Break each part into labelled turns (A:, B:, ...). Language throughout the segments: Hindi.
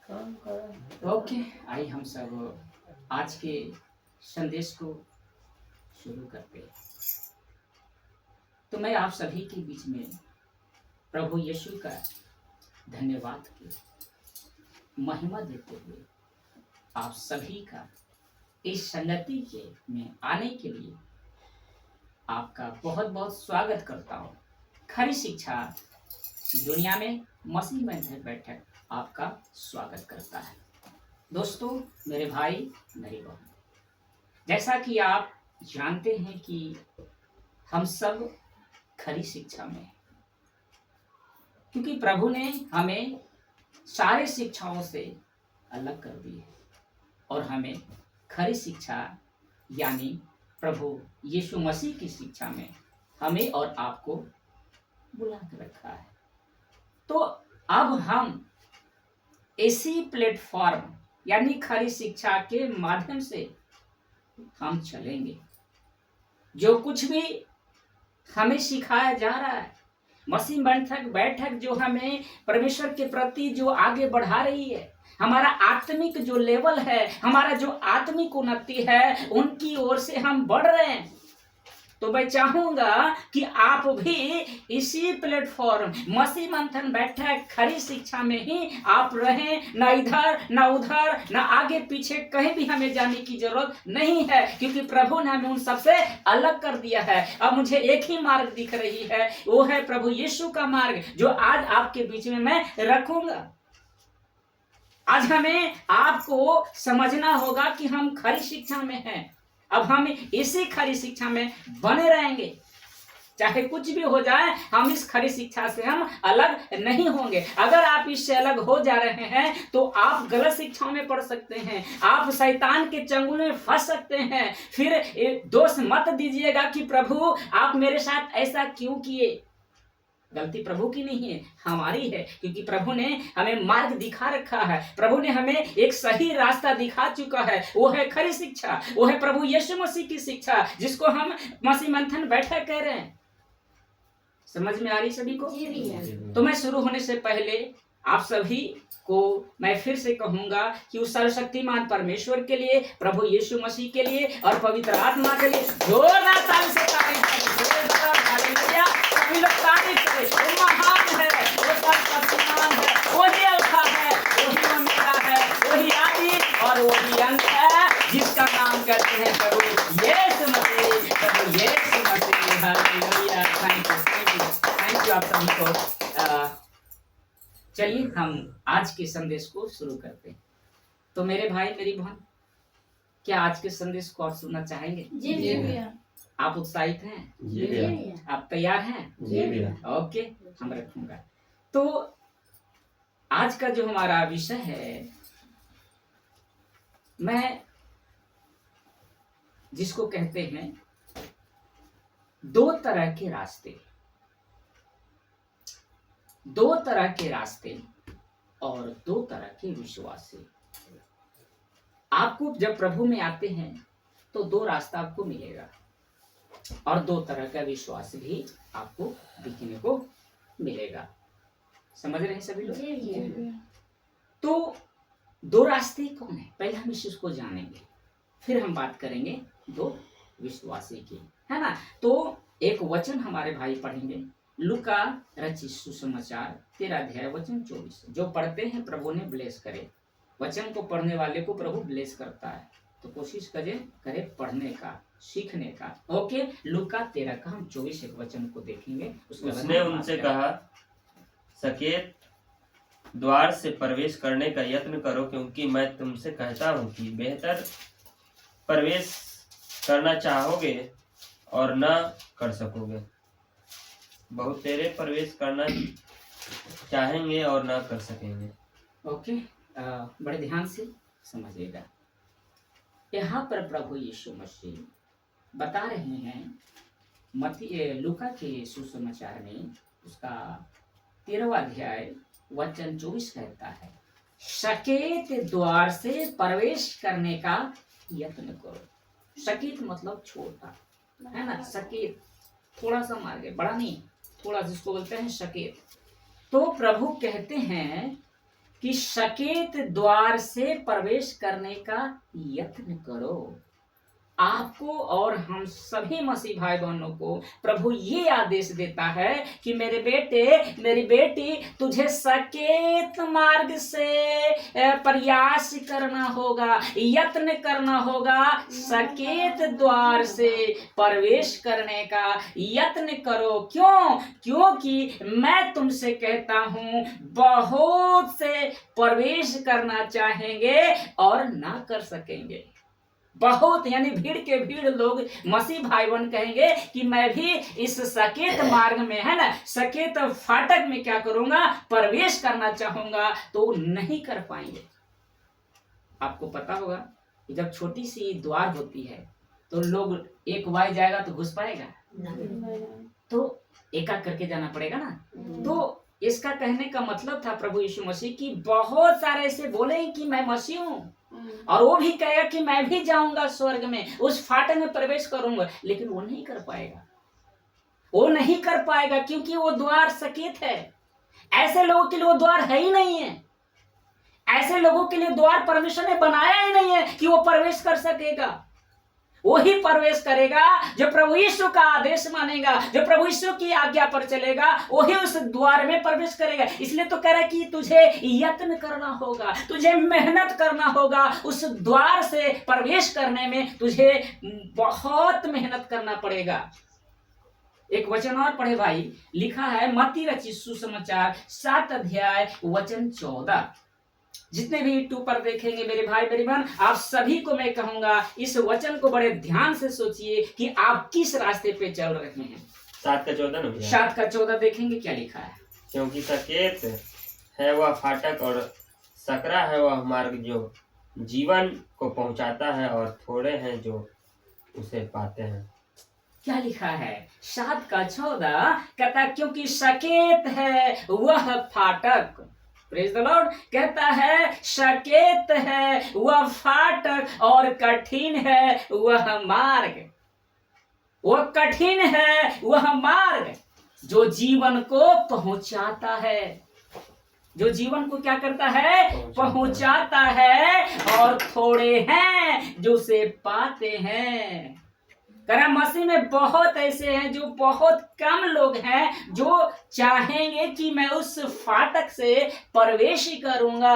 A: ओके, आइए हम सब आज के संदेश को शुरू करते हैं। तो मैं आप सभी के बीच में प्रभु यीशु का धन्यवाद की महिमा देते हुए आप सभी का इस संगति के में आने के लिए आपका बहुत बहुत स्वागत करता हूँ। खरी शिक्षा दुनिया में मसीह में बैठक आपका स्वागत करता है। दोस्तों, मेरे भाई मेरी बहन, जैसा कि आप जानते हैं कि हम सब खरी शिक्षा में हैं, क्योंकि प्रभु ने हमें सारे शिक्षाओं से अलग कर दी है और हमें खरी शिक्षा यानी प्रभु यीशु मसीह की शिक्षा में हमें और आपको बुला कर रखा है। तो अब हम इसी प्लेटफॉर्म यानी खरी शिक्षा के माध्यम से हम चलेंगे। जो कुछ भी हमें सिखाया जा रहा है, मसीह बैठक जो हमें परमेश्वर के प्रति जो आगे बढ़ा रही है, हमारा आत्मिक जो लेवल है, हमारा जो आत्मिक उन्नति है, उनकी ओर से हम बढ़ रहे हैं। तो मैं चाहूंगा कि आप भी इसी प्लेटफॉर्म मसीह मंथन बैठक खरी शिक्षा में ही आप रहें, ना इधर ना उधर ना आगे पीछे कहीं भी हमें जाने की जरूरत नहीं है, क्योंकि प्रभु ने हमें उन सबसे अलग कर दिया है। अब मुझे एक ही मार्ग दिख रही है, वो है प्रभु यीशु का मार्ग, जो आज आपके बीच में मैं रखूंगा। आज हमें आपको समझना होगा कि हम खरी शिक्षा में हैं। अब हम इसी खरी शिक्षा में बने रहेंगे, चाहे कुछ भी हो जाए, हम इस खरी शिक्षा से हम अलग नहीं होंगे। अगर आप इससे अलग हो जा रहे हैं तो आप गलत शिक्षाओं में पढ़ सकते हैं, आप शैतान के चंगुल में फंस सकते हैं। फिर दोष मत दीजिएगा कि प्रभु आप मेरे साथ ऐसा क्यों किए। गलती प्रभु की नहीं है, हमारी है, क्योंकि प्रभु ने हमें मार्ग दिखा रखा है। प्रभु ने हमें एक सही रास्ता दिखा चुका है, वो है खरी शिक्षा, वो है प्रभु यीशु मसीह की शिक्षा, जिसको हम मसीह मंथन बैठक कह रहे हैं। समझ में आ रही सभी को? तो मैं शुरू होने से पहले आप सभी को मैं फिर से कहूंगा कि उस सर्वशक्तिमान परमेश्वर के लिए, प्रभु यीशु मसीह के लिए और पवित्र आत्मा के लिए जोरदार ताली से तारीफ करें। हालेलुया। सभी लोग तारीफ करें। वो महान है, वो सर्वशक्तिमान है, वही अल्फा है, वही ओमेगा है, वही आदि और वही अंत है, जिसका नाम कहते हैं प्रभु यीशु मसीह। प्रभु यीशु मसीह। हालेलुया। थैंक यू आप सभी को। चलिए हम आज के संदेश को शुरू करते हैं। तो मेरे भाई मेरी बहन, क्या आज के संदेश को आप सुनना चाहेंगे?
B: जी भैया।
A: आप उत्साहित हैं?
B: जी भैया।
A: आप तैयार हैं?
B: जी भैया।
A: ओके, हम रखूंगा। तो आज का जो हमारा विषय है, मैं जिसको कहते हैं दो तरह के रास्ते, दो तरह के रास्ते और दो तरह के विश्वासी। आपको जब प्रभु में आते हैं तो दो रास्ता आपको मिलेगा और दो तरह का विश्वास भी आपको दिखने को मिलेगा। समझ रहे हैं सभी लोग? तो दो रास्ते कौन है, पहले हम इसको जानेंगे, फिर हम बात करेंगे दो विश्वासी की, है ना। तो एक वचन हमारे भाई पढ़ेंगे, लूका रचित सुसमाचार 13 अध्याय वचन 24। जो पढ़ते हैं प्रभु ने ब्लेस करे, वचन को पढ़ने वाले को प्रभु ब्लेस करता है। तो कोशिश करे पढ़ने का, सीखने का। ओके, लूका 13 का हम 24 एक वचन को देखेंगे।
C: उसने उनसे कहा, सकेत द्वार से प्रवेश करने का यत्न करो, क्योंकि मैं तुमसे कहता हूँ कि बेहतर प्रवेश करना चाहोगे और न कर सकोगे। बहुत तेरे प्रवेश करना चाहेंगे और ना कर सकेंगे।
A: ओके, बड़े ध्यान से समझिएगा। यहाँ पर प्रभु यीशु मसीह बता रहे हैं लूका के सुसमाचार में, उसका 13वां अध्याय वचन 24 कहता है, सकेत द्वार से प्रवेश करने का यत्न करो। सकेत मतलब छोटा, है ना। सकेत थोड़ा सा मार्ग है, बड़ा नहीं, थोड़ा, जिसको बोलते हैं सकेत। तो प्रभु कहते हैं कि सकेत द्वार से प्रवेश करने का यत्न करो। आपको और हम सभी मसीह भाई बहनों को प्रभु ये आदेश देता है कि मेरे बेटे, मेरी बेटी, तुझे सकेत मार्ग से प्रयास करना होगा, यत्न करना होगा। सकेत द्वार से प्रवेश करने का यत्न करो। क्यों? क्योंकि मैं तुमसे कहता हूं, बहुत से प्रवेश करना चाहेंगे और ना कर सकेंगे। बहुत यानी भीड़ के भीड़ लोग मसीह भाई बहन कहेंगे कि मैं भी इस सकेत मार्ग में, है ना, सकेत फाटक में क्या करूंगा, प्रवेश करना चाहूंगा, तो नहीं कर पाएंगे। आपको पता होगा कि जब छोटी सी द्वार होती है तो लोग एक वाई जाएगा तो घुस पाएगा, तो एक एक करके जाना पड़ेगा ना। तो इसका कहने का मतलब था प्रभु यीशु मसीह की बहुत सारे ऐसे बोले कि मैं मसीह हूं, और वो भी कहेगा कि मैं भी जाऊंगा स्वर्ग में, उस फाटक में प्रवेश करूंगा, लेकिन वो नहीं कर पाएगा। वो नहीं कर पाएगा क्योंकि वो द्वार सकेत है। ऐसे लोगों के लिए वो द्वार है ही नहीं है। ऐसे लोगों के लिए द्वार परमेश्वर ने बनाया ही नहीं है कि वो प्रवेश कर सकेगा। वही प्रवेश करेगा जो प्रभु यीशु का आदेश मानेगा, जो प्रभु यीशु की आज्ञा पर चलेगा, वही उस द्वार में प्रवेश करेगा। इसलिए तो कह रहा है कि तुझे यत्न करना होगा, तुझे मेहनत करना होगा। उस द्वार से प्रवेश करने में तुझे बहुत मेहनत करना पड़ेगा। एक वचन और पढ़े भाई, लिखा है मत्ती रचित सुसमाचार 7 अध्याय वचन 14। जितने भी यूट्यूब पर देखेंगे मेरे भाई मेरी बहन, आप सभी को मैं कहूंगा इस वचन को बड़े ध्यान से सोचिए कि आप किस रास्ते पे चल रहे हैं।
C: 7 का 14 ना भैया?
A: 7 का 14 देखेंगे क्या लिखा है।
C: क्योंकि सकेत है वह फाटक और सकरा है वह मार्ग जो जीवन को पहुंचाता है, और थोड़े हैं जो उसे पाते हैं।
A: क्या लिखा है 7 का 14 कहता है क्योंकि सकेत है वह फाटक, प्रेज द लॉर्ड, कहता है सकेत है वह फाटक और कठिन है वह मार्ग, वह कठिन है वह मार्ग जो जीवन को पहुंचाता है, जो जीवन को क्या करता है, पहुंचाता है, और थोड़े हैं जो उसे पाते हैं। करा मसीह में बहुत ऐसे हैं, जो बहुत कम लोग हैं जो चाहेंगे कि मैं उस फाटक से प्रवेश ही करूंगा।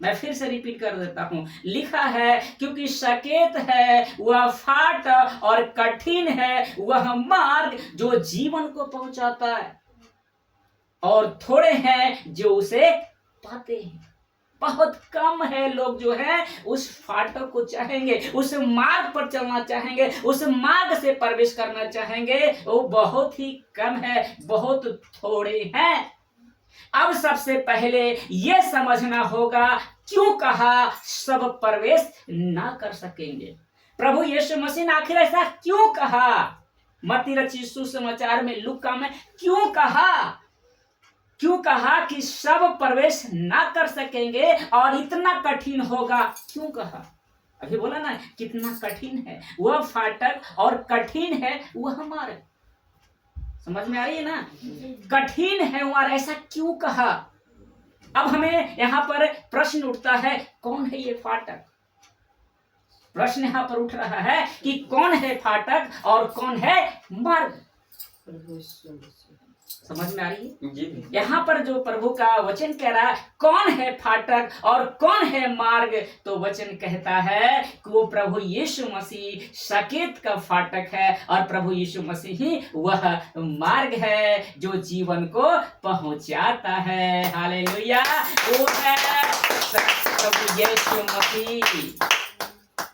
A: मैं फिर से रिपीट कर देता हूं, लिखा है क्योंकि सकेत है वह फाटक और कठिन है वह मार्ग जो जीवन को पहुंचाता है, और थोड़े हैं जो उसे पाते हैं। बहुत कम है लोग जो है उस फाटक को चाहेंगे, उस मार्ग पर चलना चाहेंगे, उस मार्ग से प्रवेश करना चाहेंगे, वो बहुत ही कम है, बहुत थोड़े हैं। अब सबसे पहले यह समझना होगा क्यों कहा सब प्रवेश ना कर सकेंगे। प्रभु यीशु मसीह ने आखिर ऐसा क्यों कहा। मत्ती रचित सुसमाचार में, लूका में क्यों कहा, क्यों कहा कि सब प्रवेश ना कर सकेंगे और इतना कठिन होगा, क्यों कहा। अभी बोला ना कितना कठिन है वह फाटक और कठिन है वह मार्ग। समझ में आ रही है ना, कठिन है वह, ऐसा क्यों कहा। अब हमें यहाँ पर प्रश्न उठता है कौन है ये फाटक। प्रश्न यहाँ पर उठ रहा है कि कौन है फाटक और कौन है मार्ग। समझ में आ रही है। यहाँ पर जो प्रभु का वचन कह रहा है कौन है फाटक और कौन है मार्ग, तो वचन कहता है कि वो प्रभु यीशु मसीह सकेत का फाटक है और प्रभु यीशु मसीह ही वह मार्ग है जो जीवन को पहुंचाता है। हालेलुया, वो है प्रभु यीशु मसीह।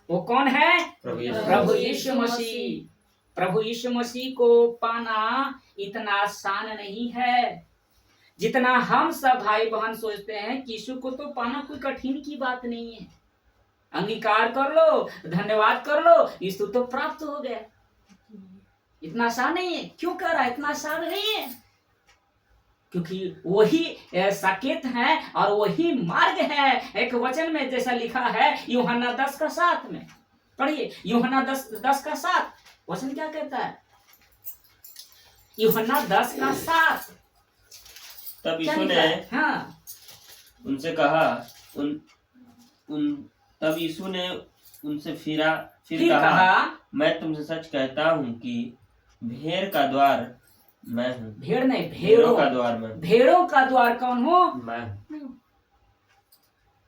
A: वो कौन है, प्रभु यीशु मसीह। प्रभु यीशु मसीह को पाना इतना आसान नहीं है जितना हम सब भाई बहन सोचते हैं। कि यीशु को तो पाना कोई कठिन की बात नहीं है, अंगीकार कर लो, धन्यवाद कर लो, यीशु तो प्राप्त हो गया। इतना आसान नहीं है। क्यों कर रहा है, इतना आसान नहीं है, क्योंकि वही सकेत है और वही मार्ग है। एक वचन में जैसा लिखा है यूहन्ना 10:7 में, पढ़िए यूहन्ना 10:7 वचन क्या कहता है। यूहन्ना 10:7
C: तब यीशु ने
A: हाँ
C: उनसे कहा उन उन तब यीशु ने उनसे फिर कहा, मैं तुमसे सच कहता हूँ कि भेड़ का द्वार मैं हूँ।
A: भेड़ नहीं,
C: भेड़ों का द्वार मैं हूँ।
A: भेड़ों का द्वार कौन हो?
C: मैं हूँ।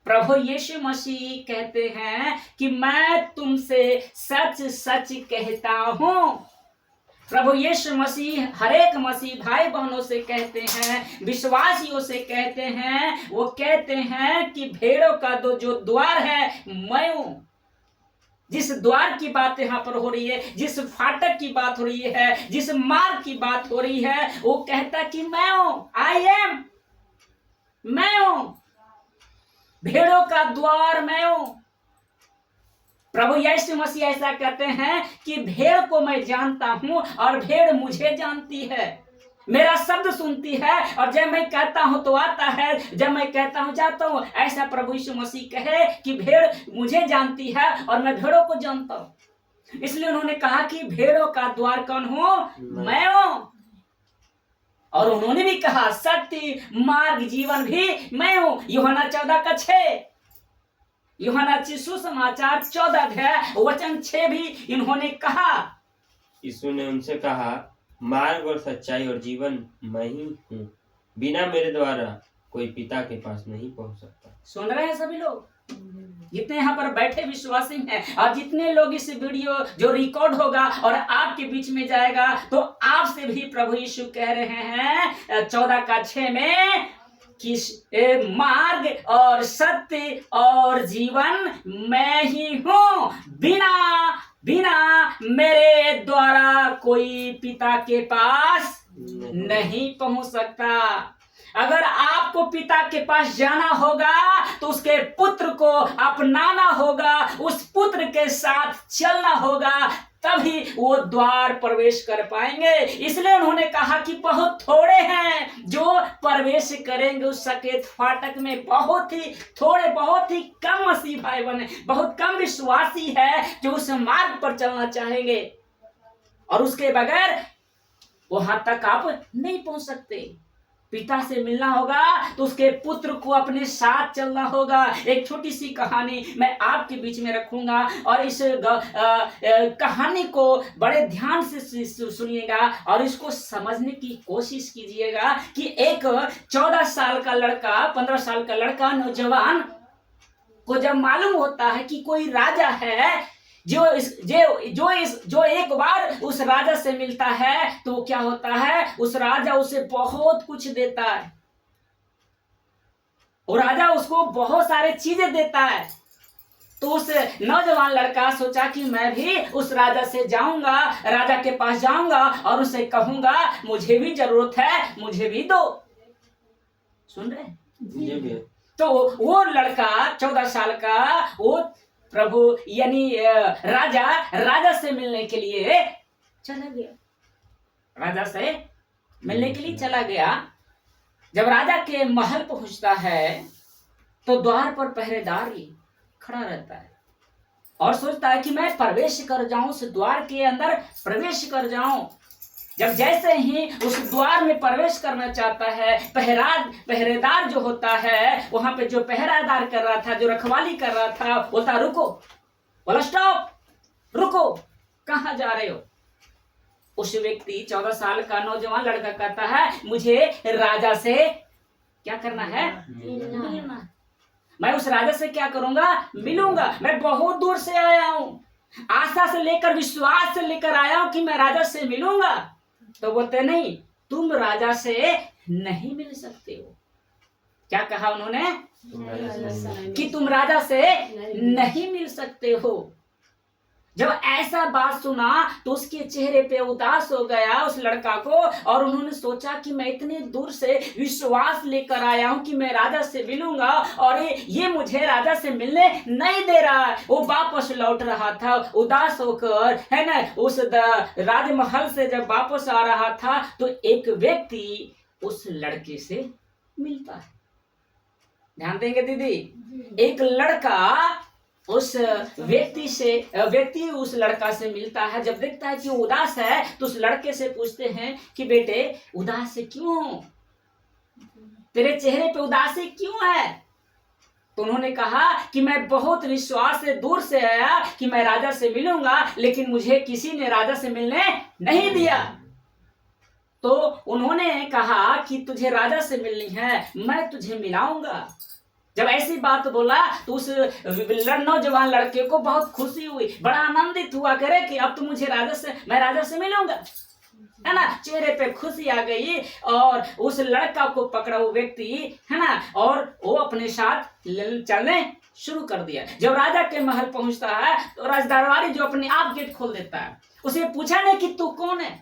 A: प्रभु यीशु मसीह कहते हैं कि मैं तुमसे सच सच कहता हूँ। प्रभु यीशु मसीह हर एक मसीह भाई बहनों से कहते हैं, विश्वासियों से कहते हैं, वो कहते हैं कि भेड़ों का जो द्वार है मैं हूँ। जिस द्वार की बात यहाँ पर हो रही है, जिस फाटक की बात हो रही है, जिस मार्ग की बात हो रही है, वो कहता कि मैं हूँ, आई एम, मैं हूँ, भेड़ों का द्वार मैं हूँ। प्रभु यीशु मसीह ऐसा कहते हैं कि भेड़ को मैं जानता हूं और भेड़ मुझे जानती है, मेरा शब्द सुनती है, और जब मैं कहता हूं तो आता है, जब मैं कहता हूं जाता हूं। ऐसा प्रभु यीशु मसीह कहे कि भेड़ मुझे जानती है और मैं भेड़ों को जानता हूं। इसलिए उन्होंने कहा कि भेड़ों का द्वार कौन हो? मैं हूं। और उन्होंने भी कहा सत्य मार्ग जीवन भी मैं हूं। यूहन्ना 14:6, यूहन्ना सुसमाचार 14 अध्याय वचन 6 भी इन्होंने कहा।
C: यीशु ने उनसे कहा, मार्ग और सच्चाई और जीवन मैं ही हूँ, बिना मेरे द्वारा कोई पिता के पास नहीं पहुंच सकता। सुन
A: रहे हैं सभी लोग, जितने यहाँ पर बैठे विश्वासी हैं, और जितने लोग इस वीडियो जो रिकॉर्ड होगा और आपके बीच में जाएगा, तो आपसे भी प्रभु यीशु कह रहे हैं 14:6 में कि मार्ग और सत्य और जीवन मैं ही हूँ, बिना मेरे द्वारा कोई पिता के पास नहीं पहुंच सकता। अगर आपको पिता के पास जाना होगा तो उसके पुत्र को अपनाना होगा, उस पुत्र के साथ चलना होगा, तभी वो द्वार प्रवेश कर पाएंगे। इसलिए उन्होंने कहा कि बहुत थोड़े हैं जो प्रवेश करेंगे उस सकेत फाटक में। बहुत ही थोड़े, बहुत ही कम मसीह भाई बने, बहुत कम विश्वासी है जो उस मार्ग पर चलना चाहेंगे, और उसके बगैर वहां तक आप नहीं पहुंच सकते। पिता से मिलना होगा तो उसके पुत्र को अपने साथ चलना होगा। एक छोटी सी कहानी मैं आपके बीच में रखूंगा, और इस कहानी को बड़े ध्यान से सुनिएगा और इसको समझने की कोशिश कीजिएगा कि एक 14 साल का लड़का, 15 साल का लड़का, नौजवान को जब मालूम होता है कि कोई राजा है जो एक बार उस राजा से मिलता है, तो क्या होता है, उस राजा उसे बहुत कुछ देता है, और राजा उसको बहुत सारे चीजें देता है। तो उस नौजवान लड़का सोचा कि मैं भी उस राजा से जाऊंगा, राजा के पास जाऊंगा और उसे कहूंगा मुझे भी जरूरत है, मुझे भी दो। सुन रहे? तो वो लड़का 14 साल का, वो प्रभु यानी राजा से मिलने के लिए चला गया, राजा से मिलने के लिए चला गया। जब राजा के महल पहुंचता है तो द्वार पर पहरेदार ही खड़ा रहता है और सोचता है कि मैं प्रवेश कर जाऊं, उस द्वार के अंदर प्रवेश कर जाऊं। जब जैसे ही उस द्वार में प्रवेश करना चाहता है, पहरेदार जो होता है, वहां पे जो पहरादार कर रहा था, जो रखवाली कर रहा था, बोलता रुको, बोला स्टॉप, रुको, कहां जा रहे हो? उस व्यक्ति 14 साल का नौजवान लड़का कहता है मुझे राजा से क्या करना है? मिलना। मैं उस राजा से क्या करूंगा? मिलूंगा। मैं बहुत दूर से आया हूं, आशा से लेकर, विश्वास से लेकर आया हूं कि मैं राजा से मिलूंगा। तो बोलते नहीं, तुम राजा से नहीं मिल सकते हो। क्या कहा उन्होंने? कि तुम राजा से नहीं मिल सकते हो। जब ऐसा बात सुना तो उसके चेहरे पे उदास हो गया उस लड़का को, और उन्होंने सोचा कि मैं इतने दूर से विश्वास लेकर आया हूं कि मैं राजा से मिलूंगा, और ये मुझे राजा से मिलने नहीं दे रहा है। वो वापस लौट रहा था उदास होकर, है ना। उस राजमहल से जब वापस आ रहा था तो एक व्यक्ति उस लड़के से मिलता है। ध्यान देंगे दीदी? एक लड़का उस व्यक्ति उस लड़का से मिलता है। जब देखता है कि उदास है तो उस लड़के से पूछते हैं कि बेटे उदास है क्यों? तेरे चेहरे पे उदासी क्यों है? तो उन्होंने कहा कि मैं बहुत विश्वास से दूर से आया कि मैं राजा से मिलूंगा, लेकिन मुझे किसी ने राजा से मिलने नहीं दिया। तो उन्होंने कहा कि तुझे राजा से मिलनी है, मैं तुझे मिलाऊंगा। जब ऐसी बात बोला तो उस नौजवान लड़के को बहुत खुशी हुई, बड़ा आनंदित हुआ, करे कि अब तो मैं राजा से मिलूंगा, है ना। चेहरे पे खुशी आ गई और उस लड़का को पकड़ा वो व्यक्ति, है ना, और वो अपने साथ चलने शुरू कर दिया। जब राजा के महल पहुंचता है तो राजदरबारी जो अपने आप गेट खोल देता है, उसे पूछा नहीं कि तू कौन है।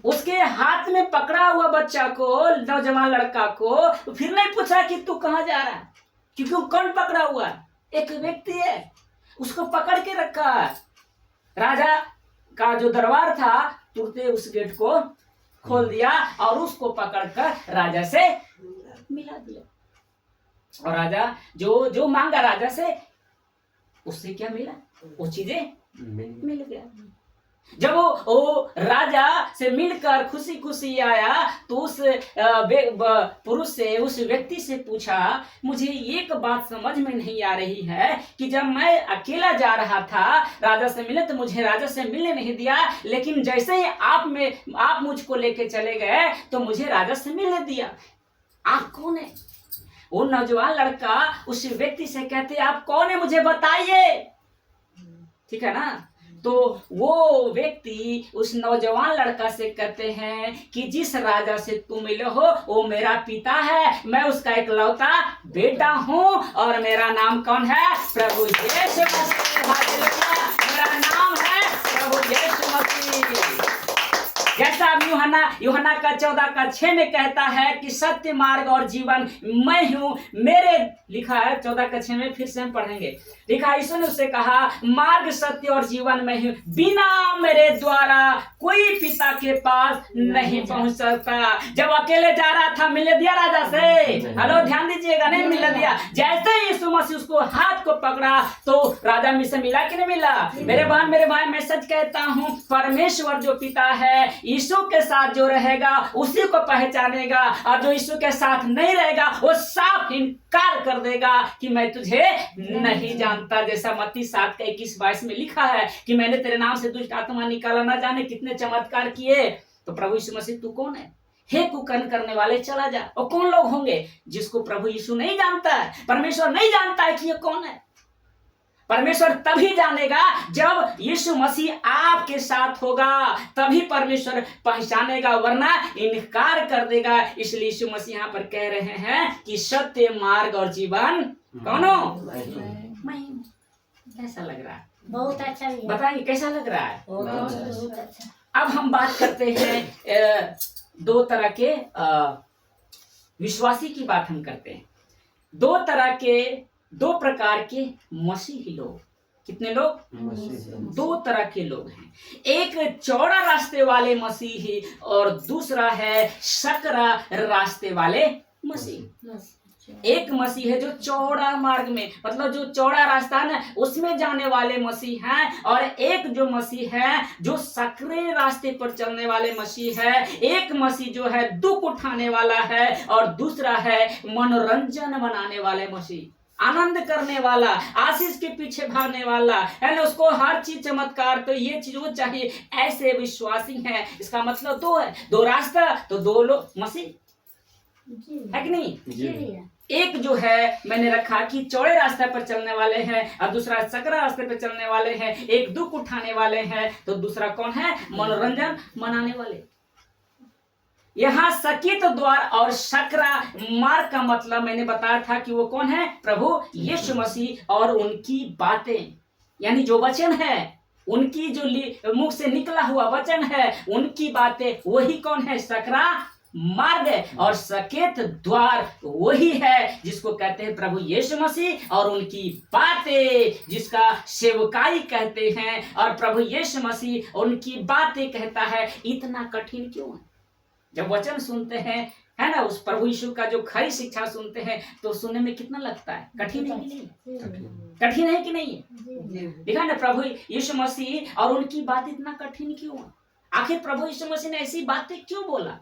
A: उसके हाथ में पकड़ा हुआ बच्चा को, नौजवान लड़का को, फिर नहीं पूछा कि तू कहां जा रहा है, क्योंकि वो कौन पकड़ा हुआ है? एक व्यक्ति है, उसको पकड़ के रखा है। राजा का जो दरबार था तुरंत उस गेट को खोल दिया और उसको पकड़कर राजा से मिला दिया। और राजा जो जो मांगा राजा से, उससे क्या मिला? वो चीजें मिल गया। जब वो राजा से मिलकर खुशी खुशी आया तो उस पुरुष से, उस व्यक्ति से पूछा, मुझे एक बात समझ में नहीं आ रही है कि जब मैं अकेला जा रहा था राजा से मिले तो मुझे राजा से मिलने नहीं दिया, लेकिन जैसे ही आप मुझको लेके चले गए तो मुझे राजा से मिलने दिया। आप कौन है? वो नौजवान लड़का उस व्यक्ति से कहते, आप कौन है, मुझे बताइए। ठीक है ना। तो वो व्यक्ति उस नौजवान लड़का से कहते हैं कि जिस राजा से तुम मिले हो वो मेरा पिता है, मैं उसका इकलौता बेटा हूँ और मेरा नाम कौन है? प्रभु यीशु मसीह। हालेलुया। मेरा नाम है प्रभु यीशु मसीह। जैसा यूहन्ना का 14:6 में कहता है कि सत्य, मार्ग और जीवन मैं हूं, मेरे, लिखा है 14:6 में, फिर से हम पढ़ेंगे। लिखा, यीशु ने उससे कहा, मार्ग, सत्य और जीवन मैं हूं, बिना मेरे द्वारा कोई पिता के पास नहीं पहुंच सकता। जब अकेले जा रहा था, मिलने दिया राजा से? हेलो, ध्यान दीजिएगा, नहीं मिलने दिया। जैसे ही यीशु मसीह उसको हाथ को पकड़ा तो राजा में से मिला कि नहीं मिला? मेरे बहन, मेरे भाई, मैं सच कहता हूं, परमेश्वर जो पिता है, यीशु के साथ जो रहेगा उसी को पहचानेगा, और जो यीशु के साथ नहीं रहेगा वो साफ इनकार कर देगा कि मैं तुझे नहीं जानता। जैसा मत्ती 7:21-22 में लिखा है कि मैंने तेरे नाम से दुष्ट आत्मा निकाला, न जाने कितने चमत्कार किए। तो प्रभु यीशु मसीह तू कौन है? हे कुकर्म करने वाले, चला जा। और कौन लोग होंगे जिसको प्रभु यीशु नहीं जानता है, परमेश्वर नहीं जानता है कि ये कौन है? परमेश्वर तभी जानेगा जब यीशु मसीह आपके साथ होगा, तभी परमेश्वर पहचानेगा, वरना इनकार कर देगा। इसलिए यीशु मसीह यहाँ पर कह रहे हैं कि सत्य, मार्ग और जीवन कौन हो? मैं। कैसा लग रहा है?
B: बहुत अच्छा।
A: बताइए कैसा लग रहा है?
B: बहुत अच्छा।
A: अब हम बात करते हैं दो तरह के विश्वासी की बात हम करते हैं। दो प्रकार के मसीही लोग। कितने लोग? दो तरह के लोग हैं। एक चौड़ा रास्ते वाले मसीही और दूसरा है सकरा रास्ते वाले मसीह। एक मसीह है जो चौड़ा मार्ग में, मतलब जो चौड़ा रास्ता है ना, उसमें जाने वाले मसीह हैं, और एक जो मसीह है जो सकरे रास्ते पर चलने वाले मसीह है। एक मसीह जो है दुख उठाने वाला है और दूसरा है मनोरंजन बनाने वाले मसीह, आनंद करने वाला, आशीष के पीछे भागने वाला, है ना। उसको हर चीज चमत्कार, तो ये चीज वो चाहिए। ऐसे विश्वासी हैं। इसका मतलब दो है, दो रास्ता तो दो लोग मसीह है कि नहीं? एक जो है मैंने रखा कि चौड़े रास्ते पर चलने वाले हैं और दूसरा सकरा रास्ते पर चलने वाले हैं। एक दुख उठाने वाले हैं तो दूसरा कौन है? मनोरंजन मनाने वाले। यहाँ सकित द्वार और सकरा मार्ग का मतलब मैंने बताया था कि वो कौन है? प्रभु यीशु मसीह और उनकी बातें, यानी जो वचन है, उनकी जो मुख से निकला हुआ वचन है, उनकी बातें, वही कौन है? सकरा मार्ग है। और सकेत द्वार वही है जिसको कहते हैं प्रभु यीशु मसीह और उनकी बातें, जिसका सेवकाई कहते हैं। और प्रभु यीशु मसीह उनकी बातें कहता है। इतना कठिन क्यों है? जब वचन सुनते हैं, है ना, उस प्रभु यीशु का जो खरी शिक्षा सुनते हैं तो सुनने में कितना लगता है? कठिन है कि नहीं? कठिन है कि नहीं है? देखा ना, प्रभु यीशु मसीह और उनकी बात इतना कठिन क्यों है? आखिर प्रभु यीशु मसीह ने ऐसी बातें क्यों बोला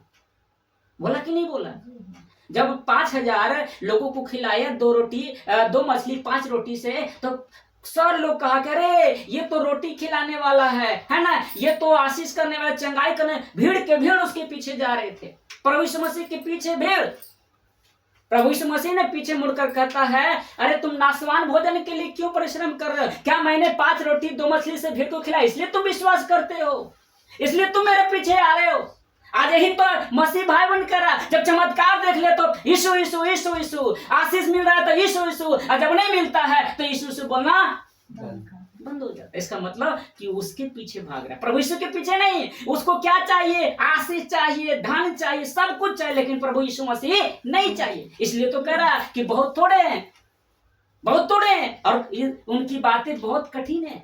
A: कि नहीं बोला? जब 5,000 लोगों को खिलाया 2 रोटी 2 मछली 5 रोटी से, तो सर लोग कहा कि अरे ये तो रोटी खिलाने वाला है ना, ये तो आशीष करने वाला, चंगाई करने, भीड़ के भीड़ उसके पीछे जा रहे थे। प्रभु यीशु मसीह के पीछे भीड़। प्रभु यीशु मसीह ने पीछे मुड़कर कहता है, अरे तुम नाशवान भोजन के लिए क्यों परिश्रम कर रहे हो? क्या मैंने 5 रोटी 2 मछली से भीड़ को खिलाया इसलिए तुम विश्वास करते हो? इसलिए तुम मेरे पीछे आ रहे हो? आज यही तो मसीह भाई बन कर रहा, जब चमत्कार देख ले तो यीशु यीशु यीशु यीशु, आशीष मिल रहा है तो यीशु यीशु, और जब नहीं मिलता है तो यीशु यीशु बोलना बंद हो जाता है। इसका मतलब कि उसके पीछे भाग रहा है, प्रभु यीशु के पीछे नहीं। उसको क्या चाहिए? आशीष चाहिए, धन चाहिए, सब कुछ चाहिए, लेकिन प्रभु यीशु मसीह नहीं चाहिए। इसलिए तो कह रहा कि बहुत थोड़े हैं, बहुत थोड़े हैं, और उनकी बातें बहुत कठिन है।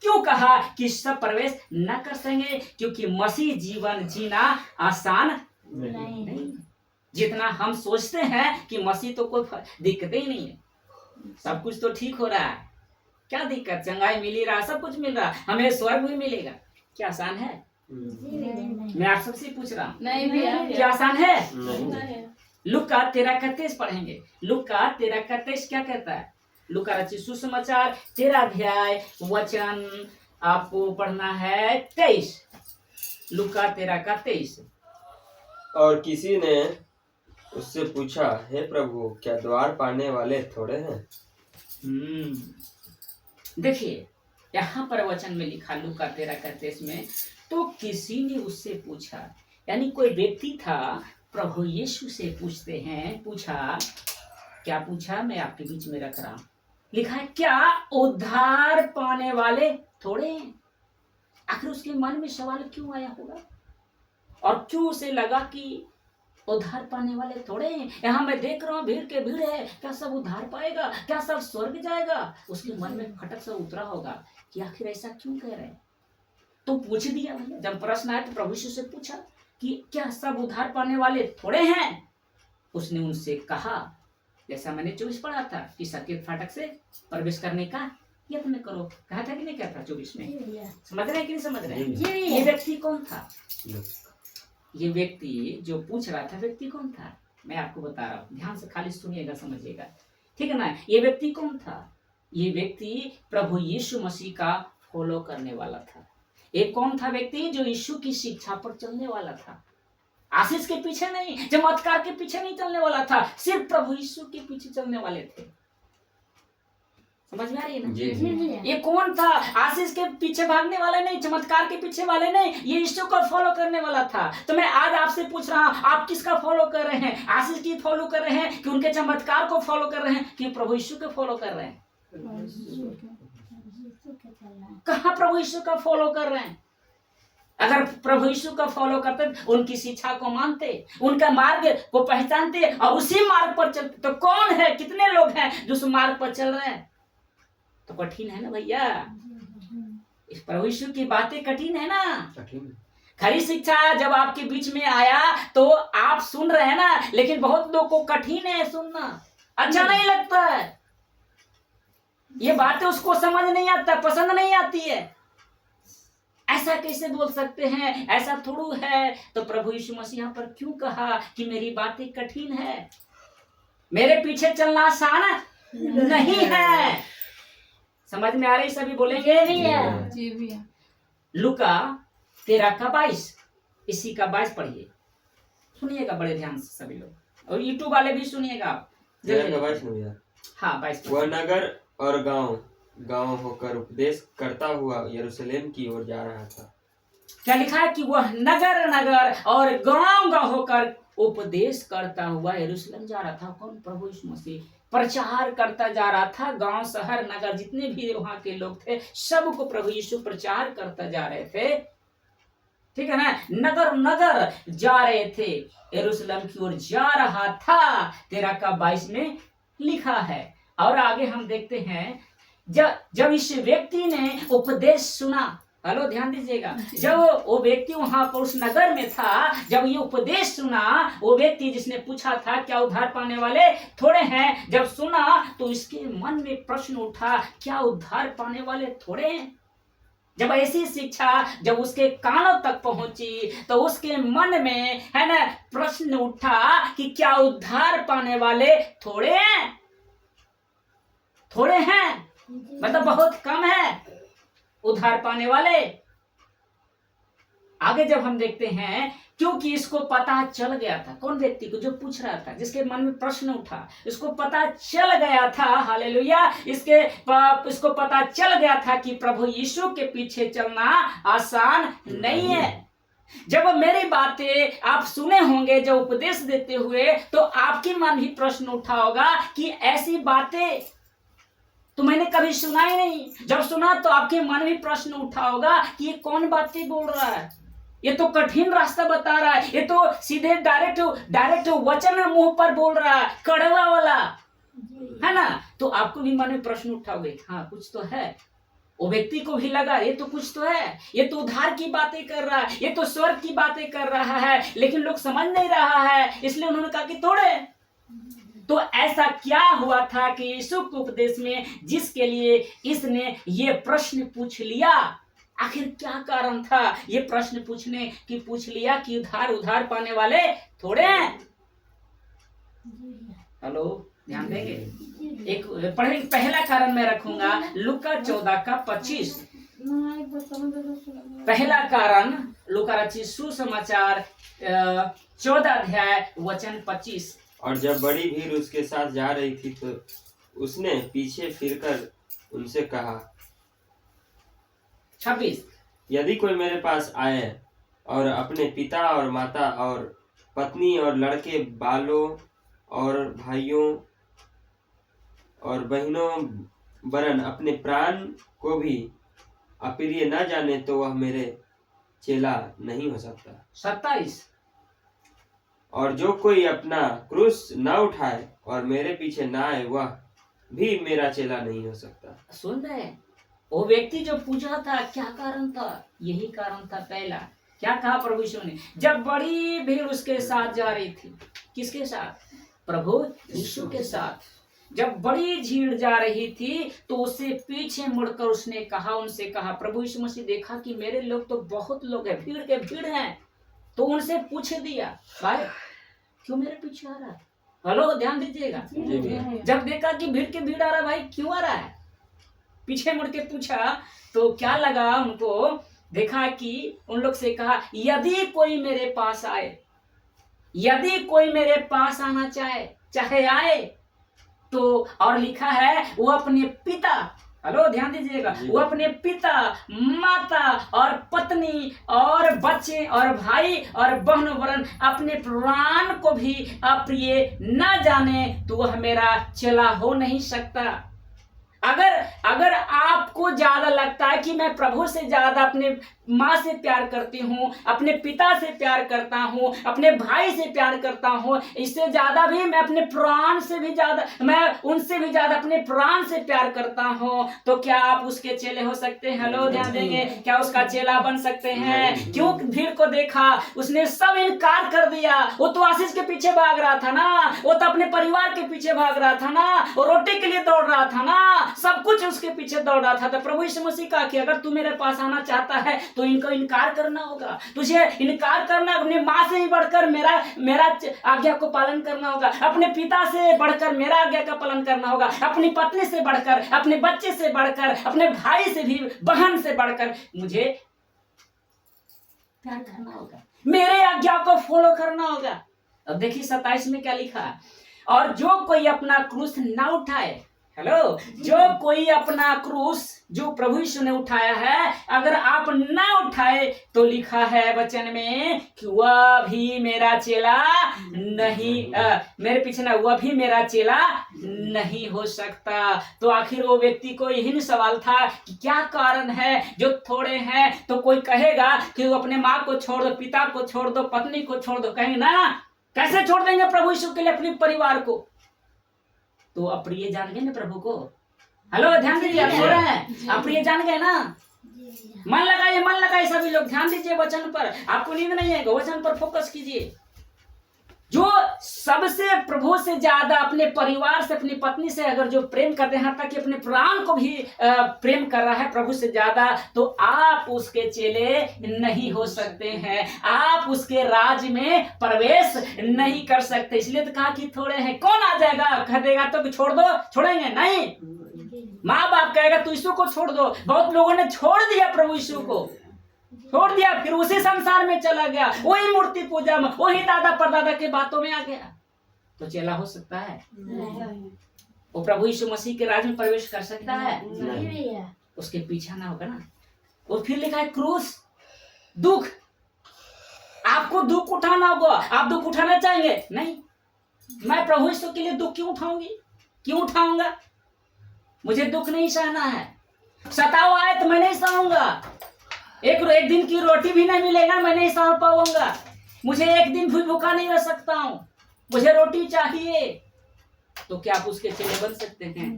A: क्यों कहा कि सब प्रवेश न कर सकेंगे? क्योंकि मसीह जीवन जीना आसान नहीं। जितना हम सोचते हैं कि मसीह तो कोई दिक्कत ही नहीं है, सब कुछ तो ठीक हो रहा है, क्या दिक्कत? चंगाई मिल ही रहा, सब कुछ मिल रहा, हमें स्वर्ग भी मिलेगा। क्या आसान है? मैं आप सबसे पूछ रहा हूँ, क्या आसान है? लूका 13:31 पढ़ेंगे। लूका 13:31 क्या कहता है? लूका रचित सुसमाचार 13 अध्याय वचन आपको पढ़ना है 23। लूका 13:23।
C: और किसी ने उससे पूछा, हे प्रभु, क्या द्वार पाने वाले थोड़े हैं?
A: देखिए यहाँ पर वचन में लिखा लूका 13:31 में, तो किसी ने उससे पूछा, यानी कोई व्यक्ति था, प्रभु यीशु से पूछते हैं, पूछा, क्या पूछा? मैं आपके बीच में रख रहा हूं। लिखा है, क्या उद्धार पाने वाले थोड़े हैं? आखिर उसके मन में सवाल क्यों आया होगा, और क्यों उसे लगा कि उद्धार पाने वाले थोड़े हैं? यहाँ मैं देख रहा हूँ भीड़ के भीड़ है, क्या सब उद्धार पाएगा? क्या सब स्वर्ग जाएगा? उसके मन में खटक सा उतरा होगा कि आखिर ऐसा क्यों कह रहे हैं। तो पूछ दिया भैया, जब प्रश्न आया तो प्रभु यीशु से पूछा कि क्या सब उद्धार पाने वाले थोड़े हैं? उसने उनसे कहा, जैसा मैंने 24 पढ़ा था, कि सकेत फाटक से प्रवेश करने का यत्न करो। कहा था कि नहीं कहा था 24 में? समझ रहे हैं कि नहीं समझ रहे हैं? ये व्यक्ति कौन था? ये व्यक्ति जो पूछ रहा था, व्यक्ति कौन था? मैं आपको बता रहा हूँ, ध्यान से खाली सुनिएगा, समझिएगा, ठीक है ना? ये व्यक्ति कौन था? ये व्यक्ति प्रभु यीशु मसीह का फॉलो करने वाला था। एक कौन था व्यक्ति? जो यीशु की शिक्षा पर चलने वाला था, आशीष के पीछे नहीं, चमत्कार के पीछे नहीं चलने वाला था, सिर्फ प्रभु यीशु के पीछे चलने वाले थे। समझ में आ रही है ना? ये कौन था? आशीष के पीछे भागने वाले नहीं, चमत्कार के पीछे वाले नहीं, ये यीशु को फॉलो करने वाला था। तो मैं आज आपसे पूछ रहा हूँ, आप किसका फॉलो कर रहे हैं? आशीष की फॉलो कर रहे हैं कि उनके चमत्कार को फॉलो कर रहे हैं, कि प्रभु यीशु को फॉलो कर रहे हैं? कहाँ प्रभु यीशु का फॉलो कर रहे हैं? अगर प्रभु यीशु का फॉलो करते, उनकी शिक्षा को मानते, उनका मार्ग को पहचानते और उसी मार्ग पर चलते, तो कौन है, कितने लोग हैं जो उस मार्ग पर चल रहे हैं? तो कठिन है ना भैया, इस प्रभु यीशु की बातें कठिन है ना। खरी शिक्षा जब आपके बीच में आया तो आप सुन रहे हैं ना, लेकिन बहुत लोग को कठिन है सुनना, अच्छा नहीं लगता है, ये बातें उसको समझ नहीं आता, पसंद नहीं आती है। ऐसा कैसे बोल सकते हैं, ऐसा थोड़ू है। तो प्रभु यीशु मसीह यहाँ पर क्यों कहा कि मेरी बातें कठिन है, मेरे पीछे चलना आसान नहीं है? समझ में आ रही? सभी बोलेंगे जी भैया। लूका 13:22, इसी का 22 पढ़िए, सुनिएगा बड़े ध्यान से सभी लोग, और यूट्यूब वाले भी सुनिएगा। हाँ 22।
C: वह नगर और गांव होकर उपदेश करता हुआ यरूशलेम की ओर जा रहा था।
A: क्या लिखा है? कि वह नगर और गांव होकर उपदेश करता हुआ यरूशलेम जा रहा था। कौन? प्रभु यीशु मसीह प्रचार करता जा रहा था। गांव, शहर, नगर, जितने भी वहां के लोग थे, सबको प्रभु यीशु प्रचार करता जा रहे थे, ठीक है ना? नगर जा रहे थे, यरूशलेम की ओर जा रहा था। 13:22 में लिखा है। और आगे हम देखते हैं, जब इस व्यक्ति ने उपदेश सुना, हेलो ध्यान दीजिएगा, जब वो व्यक्ति वहां पर उस नगर में था, जब ये उपदेश सुना, वो व्यक्ति जिसने पूछा था क्या उद्धार पाने वाले थोड़े हैं, जब सुना तो इसके मन में प्रश्न उठा, क्या उद्धार पाने वाले थोड़े हैं? जब ऐसी शिक्षा जब उसके कानों तक पहुंची तो उसके मन में है ना प्रश्न उठा कि क्या उद्धार पाने वाले थोड़े हैं? थोड़े हैं, मतलब बहुत कम है उद्धार पाने वाले। आगे जब हम देखते हैं, क्योंकि इसको पता चल गया था, कौन व्यक्ति को जो पूछ रहा था, जिसके मन में प्रश्न उठा, इसको पता चल गया था, हालेलुया, इसको पता चल गया था कि प्रभु यीशु के पीछे चलना आसान नहीं है। जब मेरी बातें आप सुने होंगे जो उपदेश देते हुए, तो आपके मन भी प्रश्न उठा होगा कि ऐसी बातें तो मैंने कभी सुना ही नहीं। जब सुना तो आपके मन में प्रश्न उठा होगा कि ये कौन बातें बोल रहा है, ये तो कठिन रास्ता बता रहा है, ये तो सीधे डायरेक्ट वचन मुंह पर बोल रहा है, कड़वा वाला, है ना। तो आपको भी मन में प्रश्न उठाओगे, हाँ कुछ तो है। वो व्यक्ति को भी लगा ये तो कुछ तो है, ये तो उद्धार की बातें कर रहा है, ये तो स्वर्ग की बातें कर रहा है, लेकिन लोग समझ नहीं रहा है, इसलिए उन्होंने कहा कि थोड़े। तो ऐसा क्या हुआ था कि यीशु के उपदेश में जिसके लिए इसने ये प्रश्न पूछ लिया, आखिर क्या कारण था ये प्रश्न पूछ लिया कि उद्धार पाने वाले थोड़े हैं? हेलो, ध्यान देंगे। एक पढ़े, पहला कारण मैं रखूंगा लूका 14:25। पहला कारण लूका रचित सुसमाचार 14:25।
C: और जब बड़ी भीड़ उसके साथ जा रही थी तो उसने पीछे फिरकर उनसे कहा,
A: 26,
C: यदि कोई मेरे पास आए और अपने पिता और माता और पत्नी और लड़के बालों और भाइयों और बहनों वरन अपने प्राण को भी अप्रिय न जाने तो वह मेरे चेला नहीं हो सकता।
A: 27,
C: और जो कोई अपना क्रूस न उठाए और मेरे पीछे न आए वह भी मेरा चेला नहीं हो सकता।
A: सुन रहे हैं? वो व्यक्ति जो पूछा था क्या कारण था, यही कारण था। पहला क्या कहा प्रभु यीशु ने, जब बड़ी भीड़ उसके साथ जा रही थी, किसके साथ? प्रभु यीशु के साथ। जब बड़ी भीड़ जा रही थी तो उससे पीछे मुड़कर उसने कहा, उनसे कहा, प्रभु यीशु मसीह देखा कि मेरे लोग तो बहुत लोग हैं, भीड़ के भीड़ हैं, तो उनसे पूछ दिया, भाई क्यों मेरे पीछे आ रहा है? हेलो, ध्यान दीजिएगा। जब देखा कि भीड़ के भीड़ आ रहा है, भाई क्यों आ रहा है, पीछे मुड़ के पूछा तो क्या लगा उनको, देखा कि उन लोग से कहा, यदि कोई मेरे पास आए, यदि कोई मेरे पास आना चाहे आए तो, और लिखा है वो अपने पिता, हेलो ध्यान दीजिएगा, वो अपने पिता, माता और पत्नी और बच्चे और भाई और बहन वरन अपने प्राण को भी अप्रिय न जाने तो वह मेरा चेला हो नहीं सकता। अगर आपको ज्यादा लगता है कि मैं प्रभु से ज्यादा अपने माँ से प्यार करती हूँ, अपने पिता से प्यार करता हूँ, अपने भाई से प्यार करता हूँ, इससे ज्यादा भी मैं अपने प्राण से भी ज्यादा, मैं उनसे भी ज्यादा अपने प्राण से प्यार करता हूँ, तो क्या आप उसके चेले हो सकते हैं? हेलो, ध्यान देंगे, क्या उसका चेला बन सकते हैं? क्यों? भीड़ को देखा, उसने सब इनकार कर दिया। वो तो आशीष के पीछे भाग रहा था ना, वो तो अपने परिवार के पीछे भाग रहा था ना, वो रोटी के लिए दौड़ रहा था ना, सब कुछ उसके पीछे दौड़ रहा था। तो प्रभु यीशु मसीह कहा कि अगर तू मेरे पास आना चाहता है तो इनको इनकार करना होगा, तुझे इनकार करना, अपने माँ से ही बढ़कर मेरा आज्ञा को पालन करना होगा, अपने पिता से बढ़कर मेरा आज्ञा का पालन करना होगा, अपनी पत्नी से बढ़कर, अपने बच्चे से बढ़कर, अपने भाई से भी, बहन से बढ़कर मुझे प्यार करना होगा, मेरे आज्ञा को फॉलो करना होगा। अब देखिए 27 में क्या लिखा, और जो कोई अपना क्रूस ना उठाए, हेलो, जो कोई अपना क्रूस जो प्रभु यीशु ने उठाया है, अगर आप ना उठाए तो लिखा है वचन में कि वह भी मेरा चेला नहीं, मेरे पीछे ना, वह भी मेरा चेला नहीं हो सकता। तो आखिर वो व्यक्ति को यही सवाल था कि क्या कारण है जो थोड़े हैं? तो कोई कहेगा कि वो अपने माँ को छोड़ दो, पिता को छोड़ दो, पत्नी को छोड़ दो, कहेंगे ना कैसे छोड़ देंगे प्रभु यीशु के लिए अपने परिवार को, तो अप्रिय जान गए ना प्रभु को। हेलो, ध्यान दीजिए, आप सो रहे हैं, अप्रिय जान गए ना। मन लगाइए सभी लोग, ध्यान दीजिए वचन पर, आपको नींद नहीं आएगा, वचन पर फोकस कीजिए। जो सबसे प्रभु से ज्यादा अपने परिवार से, अपनी पत्नी से अगर जो प्रेम करते हैं, यहाँ तक कि अपने प्राण को भी प्रेम कर रहा है प्रभु से ज्यादा, तो आप उसके चेले नहीं हो सकते हैं, आप उसके राज में प्रवेश नहीं कर सकते। इसलिए तो कहा कि थोड़े हैं, कौन आ जाएगा कह देगा तो छोड़ दो, छोड़ेंगे नहीं। माँ बाप कहेगा तू यीशु को छोड़ दो। बहुत लोगों ने छोड़ दिया प्रभु यीशु को, छोड़ दिया, फिर उसी संसार में चला गया, वही मूर्ति पूजा में, वही दादा परदादा के बातों में आ गया, तो चेला हो सकता है? वो प्रभु यीशु मसीह के राज में प्रवेश कर सकता है? उसके पीछे ना होगा ना। वो फिर लिखा है क्रूस, दुख, आपको दुख उठाना होगा। आप दुख उठाना चाहेंगे? नहीं। मैं प्रभु यीशु के लिए दुख क्यों उठाऊंगी, क्यों उठाऊंगा? मुझे दुख नहीं सहना है। सताव आए तो मैं नहीं सहूंगा। एक दिन की रोटी भी नहीं मिलेगा, मैं नहीं सह पाऊंगा। मुझे एक दिन भी भूखा नहीं रह सकता हूँ, मुझे रोटी चाहिए। तो क्या आप उसके चेले बन सकते हैं?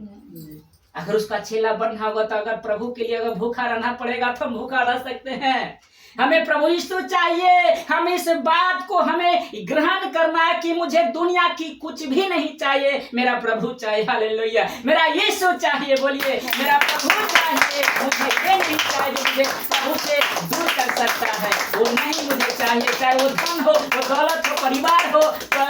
A: अगर उसका चेला बनना होगा तो अगर प्रभु के लिए अगर भूखा रहना पड़ेगा तो हम भूखा रह सकते हैं। हमें प्रभु यीशु चाहिए। हम इस बात को हमें ग्रहण करना है कि मुझे दुनिया की कुछ भी नहीं चाहिए, मेरा प्रभु चाहिए। हालेलुया, मेरा यीशु चाहिए। बोलिए, मेरा प्रभु चाहिए। मुझे ये नहीं चाहिए जो मुझे प्रभु से दूर कर सकता है, वो नहीं मुझे चाहिए। चाहे वो धन हो, वो दौलत हो, परिवार हो,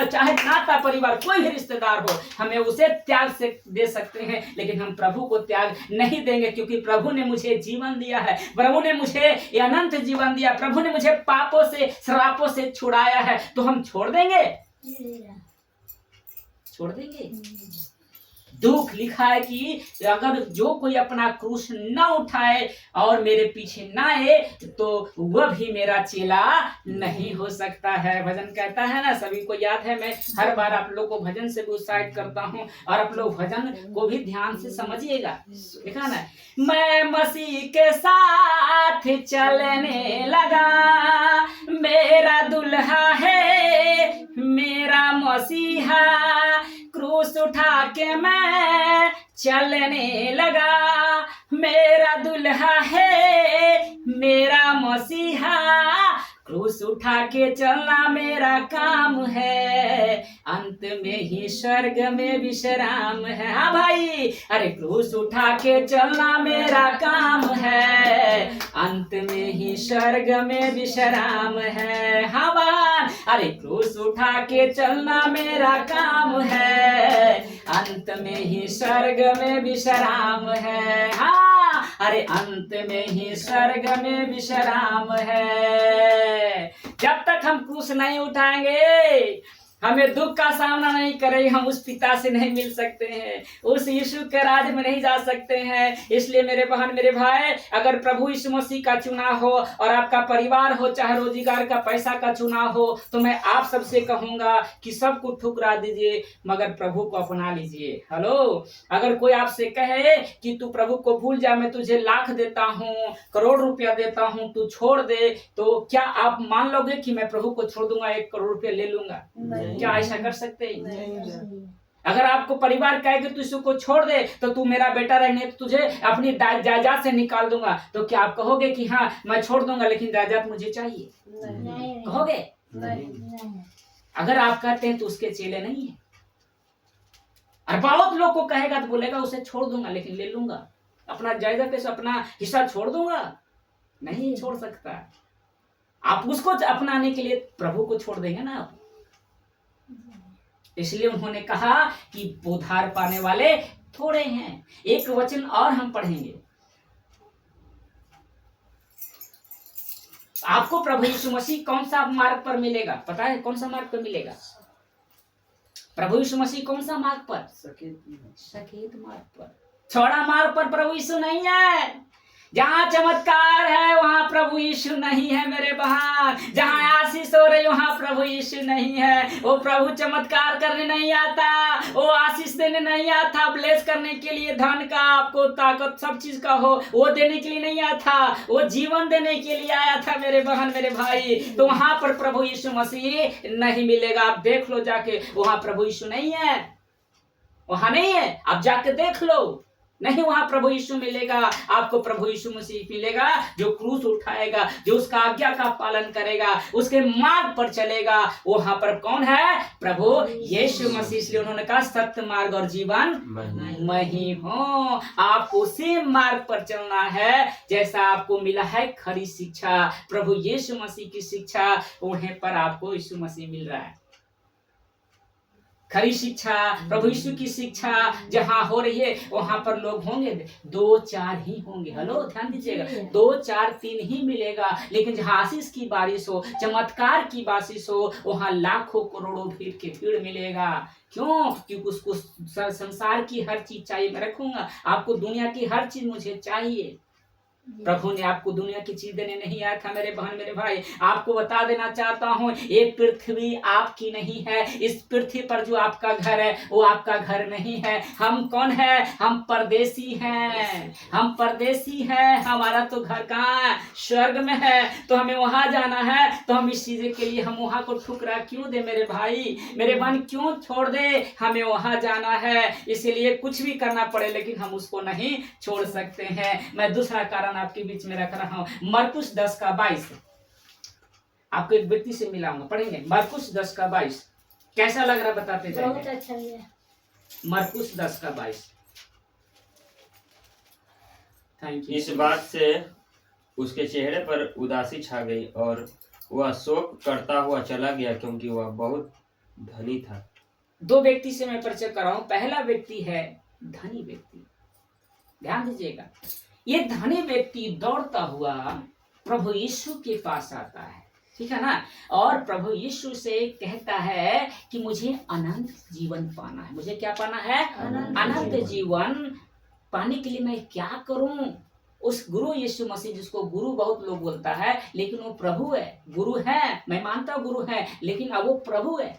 A: चाहे नाता परिवार, कोई भी रिश्तेदार हो, हमें उसे त्याग से दे सकते हैं, लेकिन हम प्रभु को त्याग नहीं देंगे, क्योंकि प्रभु ने मुझे जीवन दिया है, प्रभु ने मुझे अनंत जीवन दिया, प्रभु ने मुझे पापों से, श्रापों से छुड़ाया है। तो हम छोड़ देंगे? छोड़ देंगे? दुख लिखा है कि अगर जो कोई अपना क्रूस न उठाए और मेरे पीछे न आए तो वह भी मेरा चेला नहीं हो सकता है। भजन कहता है ना, सभी को याद है। मैं हर बार आप लोग को भजन से भी उत्साहित करता हूँ, और आप लोग भजन को भी ध्यान से समझिएगा। देखा ना, मैं मसीह के साथ चलने लगा, मेरा दुल्हा है मेरा मसीहा, क्रूस उठा के मैं चलने लगा, मेरा दुल्हा है मेरा मसीहा, क्रूस उठा के चलना मेरा काम है, अंत में ही स्वर्ग में विश्राम है। हाँ भाई, अरे क्रूस उठा के चलना मेरा काम है, अंत में ही स्वर्ग में विश्राम है। हाँ बहन, अरे क्रूस उठा के चलना मेरा काम है, अंत में ही स्वर्ग में विश्राम है। हाँ, अरे अंत में ही स्वर्ग में विश्राम है। जब तक हम क्रूस नहीं उठाएंगे, हमें दुख का सामना नहीं करेंगे, हम उस पिता से नहीं मिल सकते हैं, उस यीशु के राज में नहीं जा सकते हैं। इसलिए मेरे बहन मेरे भाई, अगर प्रभु यीशु मसीह का चुनाव हो और आपका परिवार हो, चाहे रोजगार का पैसा का चुनाव हो, तो मैं आप सबसे कहूंगा कि सबको ठुकरा दीजिए, मगर प्रभु को अपना लीजिए। हेलो, अगर कोई आपसे कहे कि तू प्रभु को भूल जा, मैं तुझे लाख देता हूँ, करोड़ रुपया देता हूँ, तू छोड़ दे, तो क्या आप मान लोगे कि मैं प्रभु को छोड़ दूंगा, 1 करोड़ रुपया ले लूंगा? क्या ऐसा कर सकते हैं? अगर आपको परिवार कहे कि तू इसको छोड़ दे, तो तू मेरा बेटा रहने, तो तुझे अपनी जायदाद से निकाल दूंगा, तो क्या आप कहोगे कि हाँ मैं छोड़ दूंगा लेकिन जायदाद मुझे चाहिए? कहोगे? अगर आप कहते हैं तो उसके चेले नहीं है। और बहुत लोग को कहेगा तो बोलेगा उसे छोड़ दूंगा लेकिन ले लूंगा, अपना जायदाद से अपना हिस्सा छोड़ दूंगा। नहीं छोड़ सकता। आप उसको अपनाने के लिए प्रभु को छोड़ देंगे ना। इसलिए उन्होंने कहा कि उद्धार पाने वाले थोड़े हैं। एक वचन और हम पढ़ेंगे। आपको प्रभु यीशु मसीह कौन सा मार्ग पर मिलेगा? पता है कौन सा मार्ग पर मिलेगा? प्रभु यीशु मसीह कौन सा मार्ग पर? सकेत मार्ग पर। चौड़ा मार्ग पर प्रभु यीशु नहीं है। जहाँ चमत्कार है वहाँ प्रभु यीशु नहीं है मेरे बहन। जहाँ आशीष हो रही वहाँ प्रभु यीशु नहीं है। वो प्रभु चमत्कार करने नहीं आता, वो आशीष देने नहीं आता, ब्लेस करने के लिए धन का, आपको ताकत सब चीज का हो वो देने के लिए नहीं आता, वो जीवन देने के लिए आया था मेरे बहन मेरे भाई। तो वहाँ पर प्रभु यीशु मसीह नहीं मिलेगा। आप देख लो जाके, वहाँ प्रभु यीशु नहीं है, वहाँ नहीं है, आप जाके देख लो। नहीं, वहां प्रभु यीशु मिलेगा। आपको प्रभु यीशु मसीह मिलेगा जो क्रूस उठाएगा, जो उसका आज्ञा का पालन करेगा, उसके मार्ग पर चलेगा। वहां पर कौन है? प्रभु यीशु मसीह। इसलिए उन्होंने कहा सत्य मार्ग और जीवन मैं ही हूँ। आपको उसी मार्ग पर चलना है जैसा आपको मिला है खरी शिक्षा, प्रभु यीशु मसीह की शिक्षा। उन्हें पर आपको यीशु मसीह मिल रहा है। खरी शिक्षा, प्रभु यीशु की शिक्षा जहां हो रही है वहां पर लोग होंगे 2-4 ही होंगे। हेलो, ध्यान दीजिएगा, 2-4-3 ही मिलेगा। लेकिन जहां आशीष की बारिश हो, चमत्कार की बारिश हो, वहां लाखों करोड़ों भीड़ के भीड़ मिलेगा। क्यों? क्योंकि उसको संसार की हर चीज चाहिए। मैं रखूंगा, आपको दुनिया की हर चीज मुझे चाहिए। प्रभु ने आपको दुनिया की चीज देने नहीं आया था मेरे बहन मेरे भाई। आपको बता देना चाहता हूँ, ये पृथ्वी आपकी नहीं है। इस पृथ्वी पर जो आपका घर है वो आपका घर नहीं है। हम कौन है? हम परदेसी हैं। हम परदेसी हैं। हमारा तो घर कहाँ है? स्वर्ग में है। तो हमें वहां जाना है। तो हम इस चीज के लिए हम वहां को ठुकरा क्यों दे मेरे भाई मेरे बहन? क्यों छोड़ दे? हमें वहां जाना है। इसीलिए कुछ भी करना पड़े लेकिन हम उसको नहीं छोड़ सकते हैं। मैं दूसरा कारण आपके बीच में रख रहा हूं। मरकुस 10:22 आपको एक व्यक्ति से मिलाऊंगा, पढ़ेंगे मरकुस 10:22। कैसा लग रहा बताते
B: बहुत
A: जाइए।
B: अच्छा है।
A: मरकुस 10:22। Thank you.
C: इस बात से उसके चेहरे पर उदासी छा गई और वह शोक करता हुआ चला गया क्योंकि वह बहुत धनी था।
A: 2 व्यक्ति से मैं परिचय कर रहा हूं। पहला व्यक्ति है धनी व्यक्ति। ध्यान दीजिएगा, ये धनी व्यक्ति दौड़ता हुआ प्रभु यीशु के पास आता है, ठीक है ना, और प्रभु यीशु से कहता है कि मुझे अनंत जीवन पाना है। मुझे क्या पाना है? अनंत जीवन पाने के लिए मैं क्या करूं? उस गुरु यीशु मसीह, जिसको गुरु बहुत लोग बोलता है लेकिन वो प्रभु है। गुरु है, मैं मानता हूं गुरु है, लेकिन अब वो प्रभु है।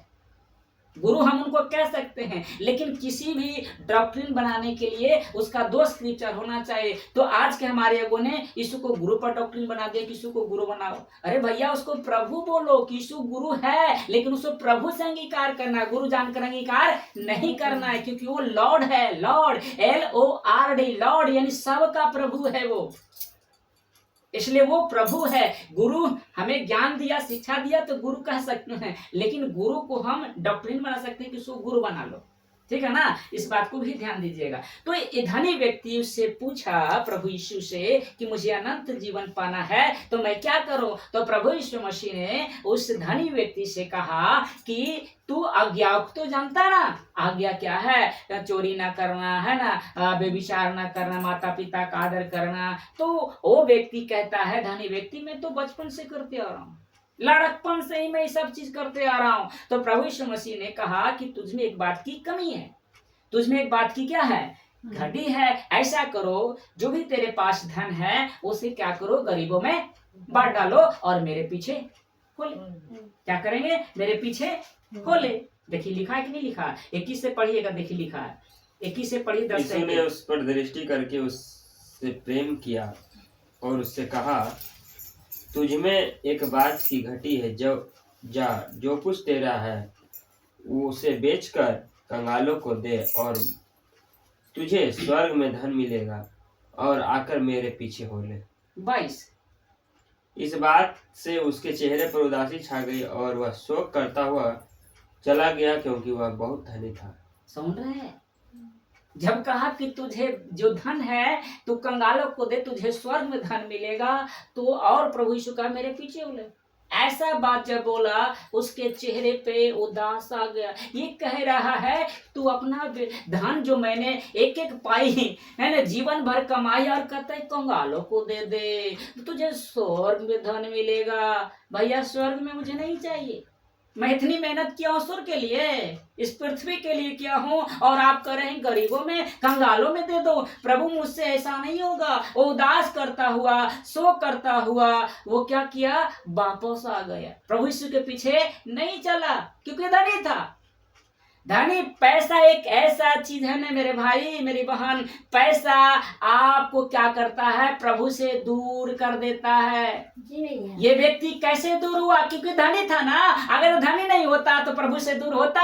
A: गुरु हम उनको कह सकते हैं, लेकिन किसी भी डॉक्ट्रिन बनाने के लिए उसका 2 स्क्रिप्चर होना चाहिए। तो आज के हमारे अगुओं ने यीशु को गुरु पर डॉक्ट्रिन बना दिया कि यीशु को गुरु बनाओ। अरे भैया, उसको प्रभु बोलो कि यीशु गुरु है, लेकिन उसको प्रभु से अंगीकार करना है, गुरु जानकर अंगीकार नहीं करना है, क्योंकि वो लॉर्ड है। लॉर्ड, LORD, लॉर्ड यानी सबका प्रभु है वो। इसलिए वो प्रभु है। गुरु हमें ज्ञान दिया, शिक्षा दिया तो गुरु कह सकते हैं, लेकिन गुरु को हम डॉक्ट्रिन बना सकते हैं कि उसको गुरु बना लो, ठीक है ना। इस बात को भी ध्यान दीजिएगा। तो ये धनी व्यक्ति उससे पूछा प्रभु यीशु से कि मुझे अनंत जीवन पाना है तो मैं क्या करूं? तो प्रभु यीशु मसीह ने उस धनी व्यक्ति से कहा कि तू आज्ञा तो जानता ना, आज्ञा क्या है? चोरी ना करना, है ना, व्यभिचार ना करना, माता पिता का आदर करना। तो वो व्यक्ति कहता है, धनी व्यक्ति, मैं तो बचपन से करते आ रहा हूँ, लड़कपन से ही मैं ये सब चीज करते आ रहा हूं। तो प्रभु यीशु मसीह ने कहा कि तुझमें एक बात की कमी है। तुझमें एक बात की क्या है? घटी है। ऐसा करो, जो भी तेरे पास धन है उसे क्या करो? गरीबों में बांट डालो और मेरे पीछे खोले। क्या करेंगे? मेरे पीछे खोले। देखिए लिखा है कि नहीं लिखा? 21 से पढ़िएगा, देखिए लिखा है। 21 से पढ़िए। 10
C: यीशु ने उस पर दृष्टि करके उससे प्रेम किया और उससे कहा, तुझमें एक बात की घटी है, जो कुछ तेरा है उसे बेचकर कंगालों को दे और तुझे स्वर्ग में धन मिलेगा, और आकर मेरे पीछे हो ले।
A: 22।
C: इस बात से उसके चेहरे पर उदासी छा गई और वह शोक करता हुआ चला गया क्योंकि वह बहुत धनी था।
A: सुन रहे हैं? जब कहा कि तुझे जो धन है तू कंगालों को दे, तुझे स्वर्ग में धन मिलेगा, तो और प्रभु यीशु का मेरे पीछे हो ले। ऐसा बात जब बोला उसके चेहरे पे उदास आ गया। ये कह रहा है तू अपना धन जो मैंने एक एक पाई है ना, जीवन भर कमाई, और कहता है कंगालों को दे दे तो तुझे स्वर्ग में धन मिलेगा। भैया, स्वर्ग में मुझे नहीं चाहिए। मैं इतनी मेहनत किया हूँ स्वर्ग के लिए, इस पृथ्वी के लिए किया हूँ, और आप कह रहे हैं गरीबों में, कंगालों में दे दो। प्रभु, मुझसे ऐसा नहीं होगा। वो उदास करता हुआ, शोक करता हुआ वो क्या किया? वापस आ गया। प्रभु यीशु के पीछे नहीं चला, क्योंकि धनी था। धनी, पैसा एक ऐसा चीज है ना मेरे भाई मेरी बहन, पैसा आपको क्या करता है? प्रभु से दूर कर देता है। ये व्यक्ति कैसे दूर हुआ? क्योंकि धनी था ना। अगर धनी नहीं होता तो प्रभु से दूर होता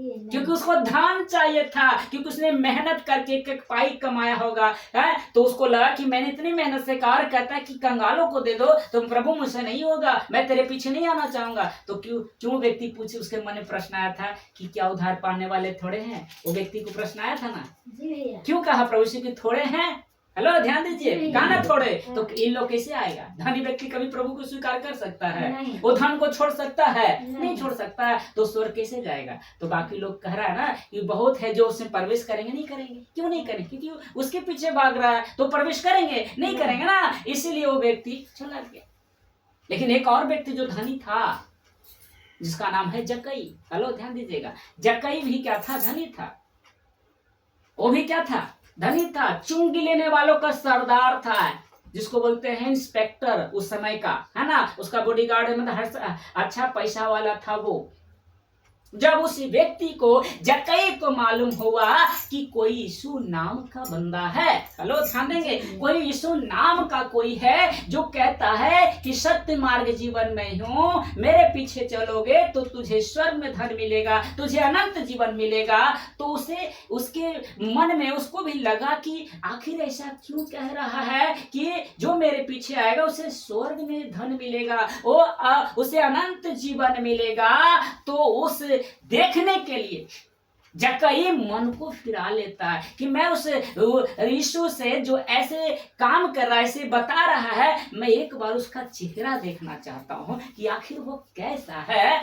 A: क्योंकि उसको धन चाहिए था, क्योंकि उसने मेहनत करके एक एक पाई कमाया होगा है। तो उसको लगा कि मैंने इतनी मेहनत से कार्य करता है कि कंगालों को दे दो, तो प्रभु मुझसे नहीं होगा, मैं तेरे पीछे नहीं आना चाहूंगा। तो क्यों व्यक्ति पूछे, उसके मन में प्रश्न आया था कि क्या उधार पाने वाले थोड़े हैं? वो व्यक्ति को प्रश्न आया था ना, क्यों कहा प्रभु से कि थोड़े हैं? हेलो ध्यान दीजिए, कहा ना थोड़े, तो इन लोग कैसे आएगा? धनी व्यक्ति कभी प्रभु को स्वीकार कर सकता है? वो धन को छोड़ सकता है? नहीं छोड़ सकता है। तो स्वर्ग कैसे जाएगा? तो बाकी लोग कह रहा है ना कि बहुत है जो उसमें प्रवेश करेंगे। नहीं करेंगे। क्यों नहीं करेंगे? क्योंकि उसके पीछे भाग रहा है, तो प्रवेश करेंगे नहीं करेंगे ना, इसीलिए वो व्यक्ति चला गया। लेकिन एक और व्यक्ति जो धनी था, जिसका नाम है जक्कई। हेलो ध्यान दीजिएगा, जक्कई भी क्या था? धनी था। वो भी क्या था? धनी था। चुंगी लेने वालों का सरदार था, जिसको बोलते हैं इंस्पेक्टर उस समय का, है ना। उसका बॉडीगार्ड मतलब हर अच्छा पैसा वाला था वो। जब उस व्यक्ति को जक्कई को मालूम हुआ कि कोई यीशु नाम का बंदा है, हेलो ध्यान देंगे, कोई यीशु नाम का कोई है जो कहता है कि सत्य मार्ग जीवन में हूँ, मेरे पीछे चलोगे तो तुझे स्वर्ग में धन मिलेगा, तुझे अनंत जीवन मिलेगा। तो उसे उसके मन में उसको भी लगा कि आखिर ऐसा क्यों कह रहा है कि जो मेरे पीछे आएगा उसे स्वर्ग में धन मिलेगा, उसे अनंत जीवन मिलेगा। तो उस देखने के लिए जक्कई मन को फिरा लेता है कि मैं उस यीशु से जो ऐसे काम कर रहा है, ऐसे बता रहा है, मैं एक बार उसका चेहरा देखना चाहता हूं कि आखिर वो कैसा है।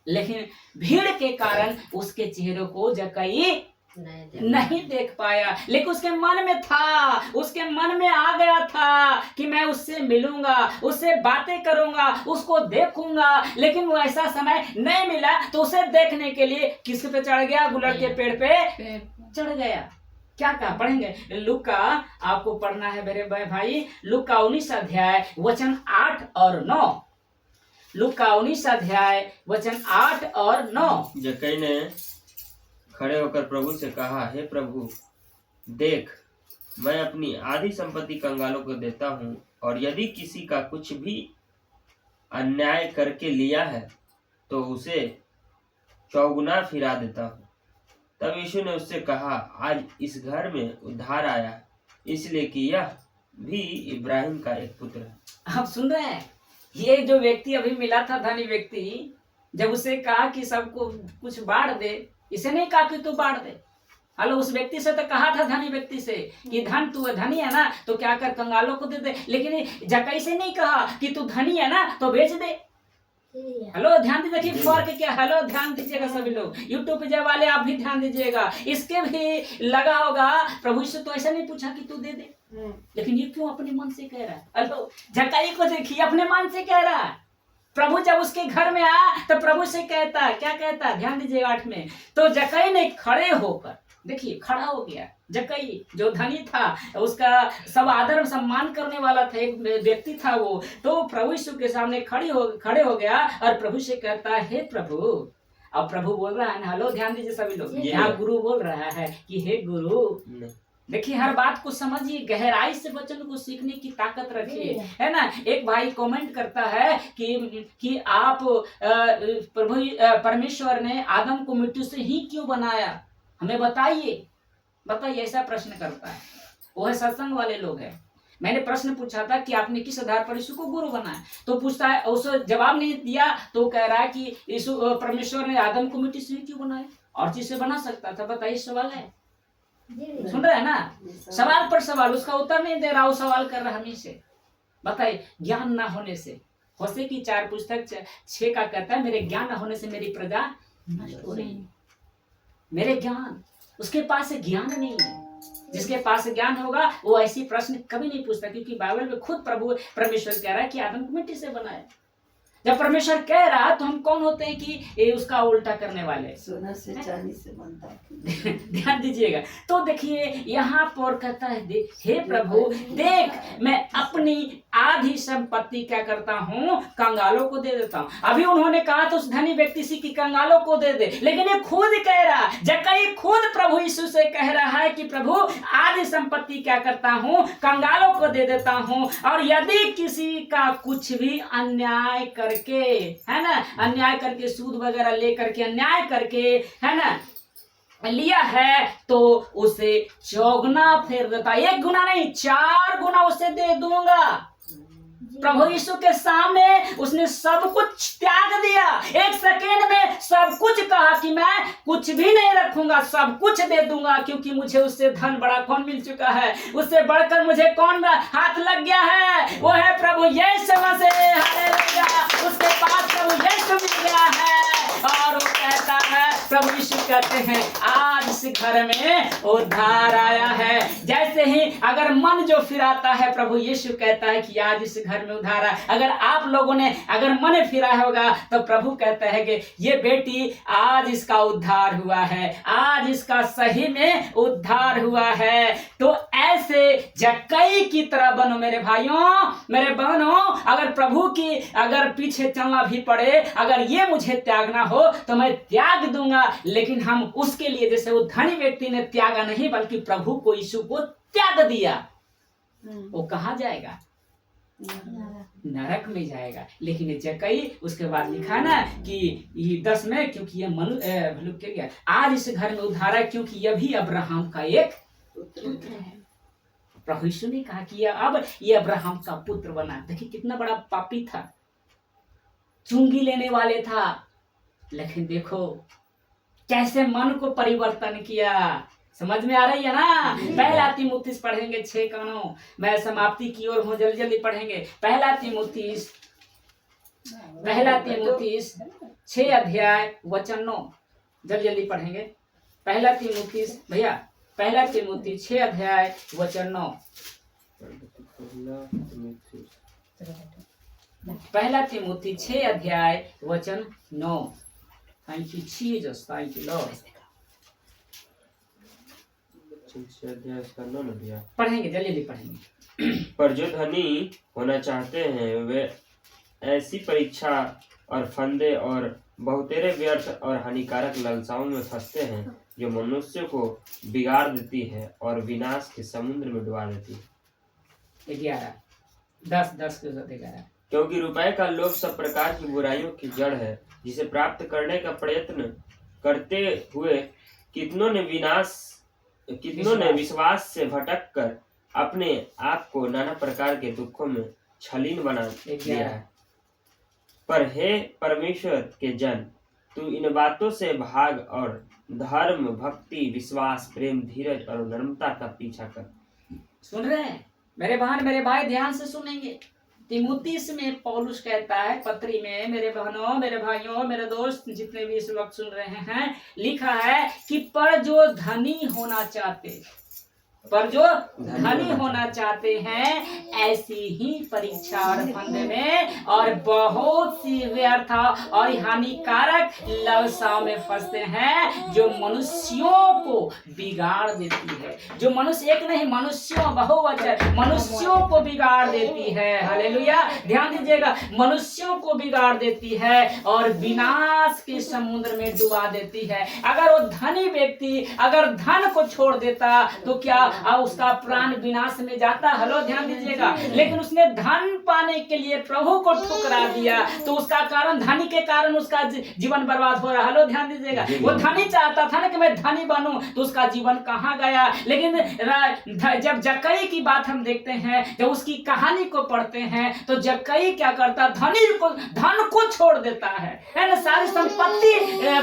A: लेकिन भीड़ के कारण उसके चेहरे को जक्कई नहीं देख पाया। लेकिन उसके मन में था, उसके मन में आ गया था कि मैं उससे मिलूंगा, उससे बातें करूंगा, उसको देखूंगा। लेकिन वो ऐसा समय नहीं मिला, तो उसे देखने के लिए किस पे चढ़ गया? गुलड़ के पेड़ पे चढ़ गया। क्या कहा? पढ़ेंगे लूका, आपको पढ़ना है मेरे भाई, लूका 19 अध्याय वचन 8 और 9। लूका 19 अध्याय वचन 8 और 9।
C: जक्कई ने खड़े होकर प्रभु से कहा, हे प्रभु, देख, मैं अपनी आधी संपत्ति कंगालों को देता हूँ, और यदि किसी का कुछ भी अन्याय करके लिया है तो उसे चौगुना फिरा देता हूँ। तब यीशु ने उससे कहा, आज इस घर में उद्धार आया, इसलिए कि यह भी इब्राहिम का एक पुत्र है।
A: आप सुन रहे हैं? ये जो व्यक्ति अभी मिला था, धनी व्यक्ति, जब उसे कहा कि सबको कुछ बांट दे, इसे नहीं कहा कि तू बांट दे। हेलो, उस व्यक्ति से तो कहा था, धनी व्यक्ति से, कि धन तू धनी है ना तो क्या कर, कंगालों को दे दे। लेकिन जक्कई से नहीं कहा कि तू धनी है ना तो बेच दे। हेलो ध्यान दीजिए, देखिए फर्क क्या। हेलो ध्यान दीजिएगा सभी लोग, यूट्यूब पे जाने वाले आप भी ध्यान दीजिएगा। इसके भी लगा होगा प्रभु से तो ऐसा नहीं पूछा कि तू दे दे, लेकिन ये क्यों अपने मन से कह रहा है? हेलो, जक्कई को देखिए, अपने मन से कह रहा है। प्रभु जब उसके घर में आया तो प्रभु से कहता, क्या कहता? ध्यान दीजिए 8 में। तो जक्कई ने खड़े होकर, देखिए खड़ा हो गया। जक्कई जो धनी था, उसका सब आदर सम्मान करने वाला था, एक व्यक्ति था वो। तो प्रभु यीशु के सामने खड़े हो गया और प्रभु से कहता, हे प्रभु। अब प्रभु बोल रहा है ना, हेलो ध्यान दीजिए सभी लोग, यहाँ गुरु बोल रहा है कि हे गुरु। देखिए हर बात को समझिए, गहराई से वचन को सीखने की ताकत रखिए, है ना। एक भाई कमेंट करता है कि आप प्रभु परमेश्वर ने आदम को मिट्टी से ही क्यों बनाया, हमें बताइए। ऐसा प्रश्न करता है। वो है सत्संग वाले लोग हैं। मैंने प्रश्न पूछा था कि आपने किस आधार पर यीशु को गुरु बनाया, तो पूछता है, उसे जवाब नहीं दिया, तो कह रहा है कि यीशु परमेश्वर ने आदम को मिट्टी से क्यों बनाया, और चीज से बना सकता था। बताइए, सवाल है, सुन रहे हैं ना? सवाल पर सवाल, उसका उत्तर नहीं दे रहा, वो सवाल कर रहा हमें से। बताइए, ज्ञान ना होने से, होशे की 4 पुस्तक 6 का कहता है, मेरे ज्ञान न होने से मेरी प्रजा नष्ट हो रही है। मेरे ज्ञान, उसके पास ज्ञान नहीं है। जिसके पास ज्ञान होगा वो ऐसी प्रश्न कभी नहीं पूछता, क्योंकि बाइबल में खुद प्रभु परमेश्वर कह रहा है कि आदम को मिट्टी से बनाया। जब परमेश्वर कह रहा तो हम कौन होते हैं कि ये उसका उल्टा करने वाले?
D: सोना से चांदी से बनता है।
A: ध्यान दीजिएगा। तो देखिए यहाँ पर कहता है, हे प्रभु देख, मैं अपनी आधी संपत्ति क्या करता हूँ, कंगालों को दे देता हूँ। अभी उन्होंने कहा तो उस धनी व्यक्ति से कि कंगालों को दे दे, लेकिन ये खुद कह रहा, जक्कई खुद प्रभु यीशु से कह रहा है कि प्रभु आधी संपत्ति क्या करता हूँ, कंगालों को दे देता हूँ। और यदि किसी का कुछ भी अन्याय करके, है ना, अन्याय करके सूद वगैरह लेकर के अन्याय करके, है ना, लिया है तो उसे चौगुना फेर देता, 1 गुना नहीं 4 गुना उसे दे दूंगा। प्रभु यीशु के सामने उसने सब कुछ त्याग दिया, 1 सेकेंड में सब कुछ कहा कि मैं कुछ भी नहीं रखूंगा, सब कुछ दे दूंगा, क्योंकि मुझे उससे धन बड़ा कौन मिल चुका है, उससे बढ़कर मुझे कौन हाथ लग गया है, वो है प्रभु यीशु मसीह। हालेलुया, उसके पास प्रभु यीशु मिल गया है। और वो कहता है, प्रभु यीशु कहते हैं आज इस घर में उद्धार आया है। जैसे ही अगर मन जो फिराता है, प्रभु यीशु कहता है कि आज इस घर में उद्धार आया। अगर आप लोगों ने अगर मन फिराया होगा तो प्रभु कहता है कि ये बेटी आज इसका उद्धार हुआ है, आज इसका सही में उद्धार हुआ है। तो ऐसे जक्कई की तरह बनो मेरे भाइयों, मेरे बहनों। अगर प्रभु की अगर पीछे चलना भी पड़े, अगर ये मुझे त्यागना हो तो मैं त्याग दूंगा, लेकिन हम उसके लिए जैसे वो धनी व्यक्ति ने त्यागा नहीं, बल्कि प्रभु को यीशु को त्याग दिया। वो कहाँ जाएगा, नरक में जाएगा। लेकिन ये जक्कई उसके बाद लिखा ना कि ये 10 में, क्योंकि ये मनु गया आज इस घर में उद्धार है, क्योंकि यह भी अब्राहम का एक पुत्र है। प्रभु यीशु ने कहा कि अब ये अब्राहम का पुत्र बना। देखिए कितना बड़ा पापी था, चुंगी लेने वाले था, लेकिन देखो कैसे मन को परिवर्तन किया। समझ में आ रही है ना। पहला तीमुथियुस पढ़ेंगे 6 कानों, मैं समाप्ति की ओर हूँ, जल्दी जल्दी पढ़ेंगे। पहला तीमुथियुस 6 अध्याय वचन 9, जल्दी जल्दी पढ़ेंगे। पहला तीमुथियुस भैया, पहला तीमुथियुस 6 अध्याय वचन 9। पहला तीमुथियुस 6 अध्याय वचन 9। Thank you Jesus, thank you Lord. पढ़ेंगे, जल्दी जल्दी पढ़ेंगे।
C: पर जो धनी होना चाहते हैं वे ऐसी परीक्षा और फंदे और बहुतेरे व्यर्थ और हानिकारक लालसाओं में फंसते हैं, जो मनुष्य को बिगाड़ देती है और विनाश के समुद्र में डुबा देती है।
A: 11 10 के साथ 11।
C: क्योंकि रुपए का लोभ सब प्रकार की बुराइयों की जड़ है, जिसे प्राप्त करने का प्रयत्न करते हुए कितनों ने विश्वास से भटक कर अपने आप को नाना प्रकार के दुखों में छलीन बना दिया है। पर हे परमेश्वर के जन, तू इन बातों से भाग और धर्म, भक्ति, विश्वास, प्रेम, धीरज और नम्रता का पीछा कर।
A: सुन रहे हैं मेरे बहन मेरे भाई, ध्यान से सुनेंगे। तीमुथियुस में पौलुस कहता है पत्री में, मेरे बहनों, मेरे भाइयों, मेरे दोस्त जितने भी इस वक्त सुन रहे हैं, लिखा है कि पर जो धनी होना चाहते, पर जो धनी होना चाहते हैं ऐसी ही परीक्षा और फंदे में और बहुत सी व्यर्थ और हानिकारक लालसाओं में फंसते हैं, जो मनुष्यों को बिगाड़ देती है। जो मनुष्य, एक नहीं, मनुष्यों, बहुवचन, मनुष्यों को बिगाड़ देती है। हालेलुया, ध्यान दीजिएगा, मनुष्यों को बिगाड़ देती है और विनाश के समुद्र में डुबा देती है। अगर वो धनी व्यक्ति अगर धन को छोड़ देता तो क्या उसका प्राण विनाश में जाता। हेलो, ध्यान दीजिएगा। लेकिन उसने धन पाने के लिए प्रभु को ठुकरा दिया तो उसका कारण, धनी के कारण उसका जीवन बर्बाद हो रहा। हेलो, ध्यान दीजिएगा। वो धनी चाहता था ना कि मैं धनी बनूं, तो उसका जीवन कहाँ गया। लेकिन जब जक्कई की बात हम देखते हैं, जब उसकी कहानी को पढ़ते हैं, तो जक्कई क्या करता, धन को छोड़ देता है ना, सारी संपत्ति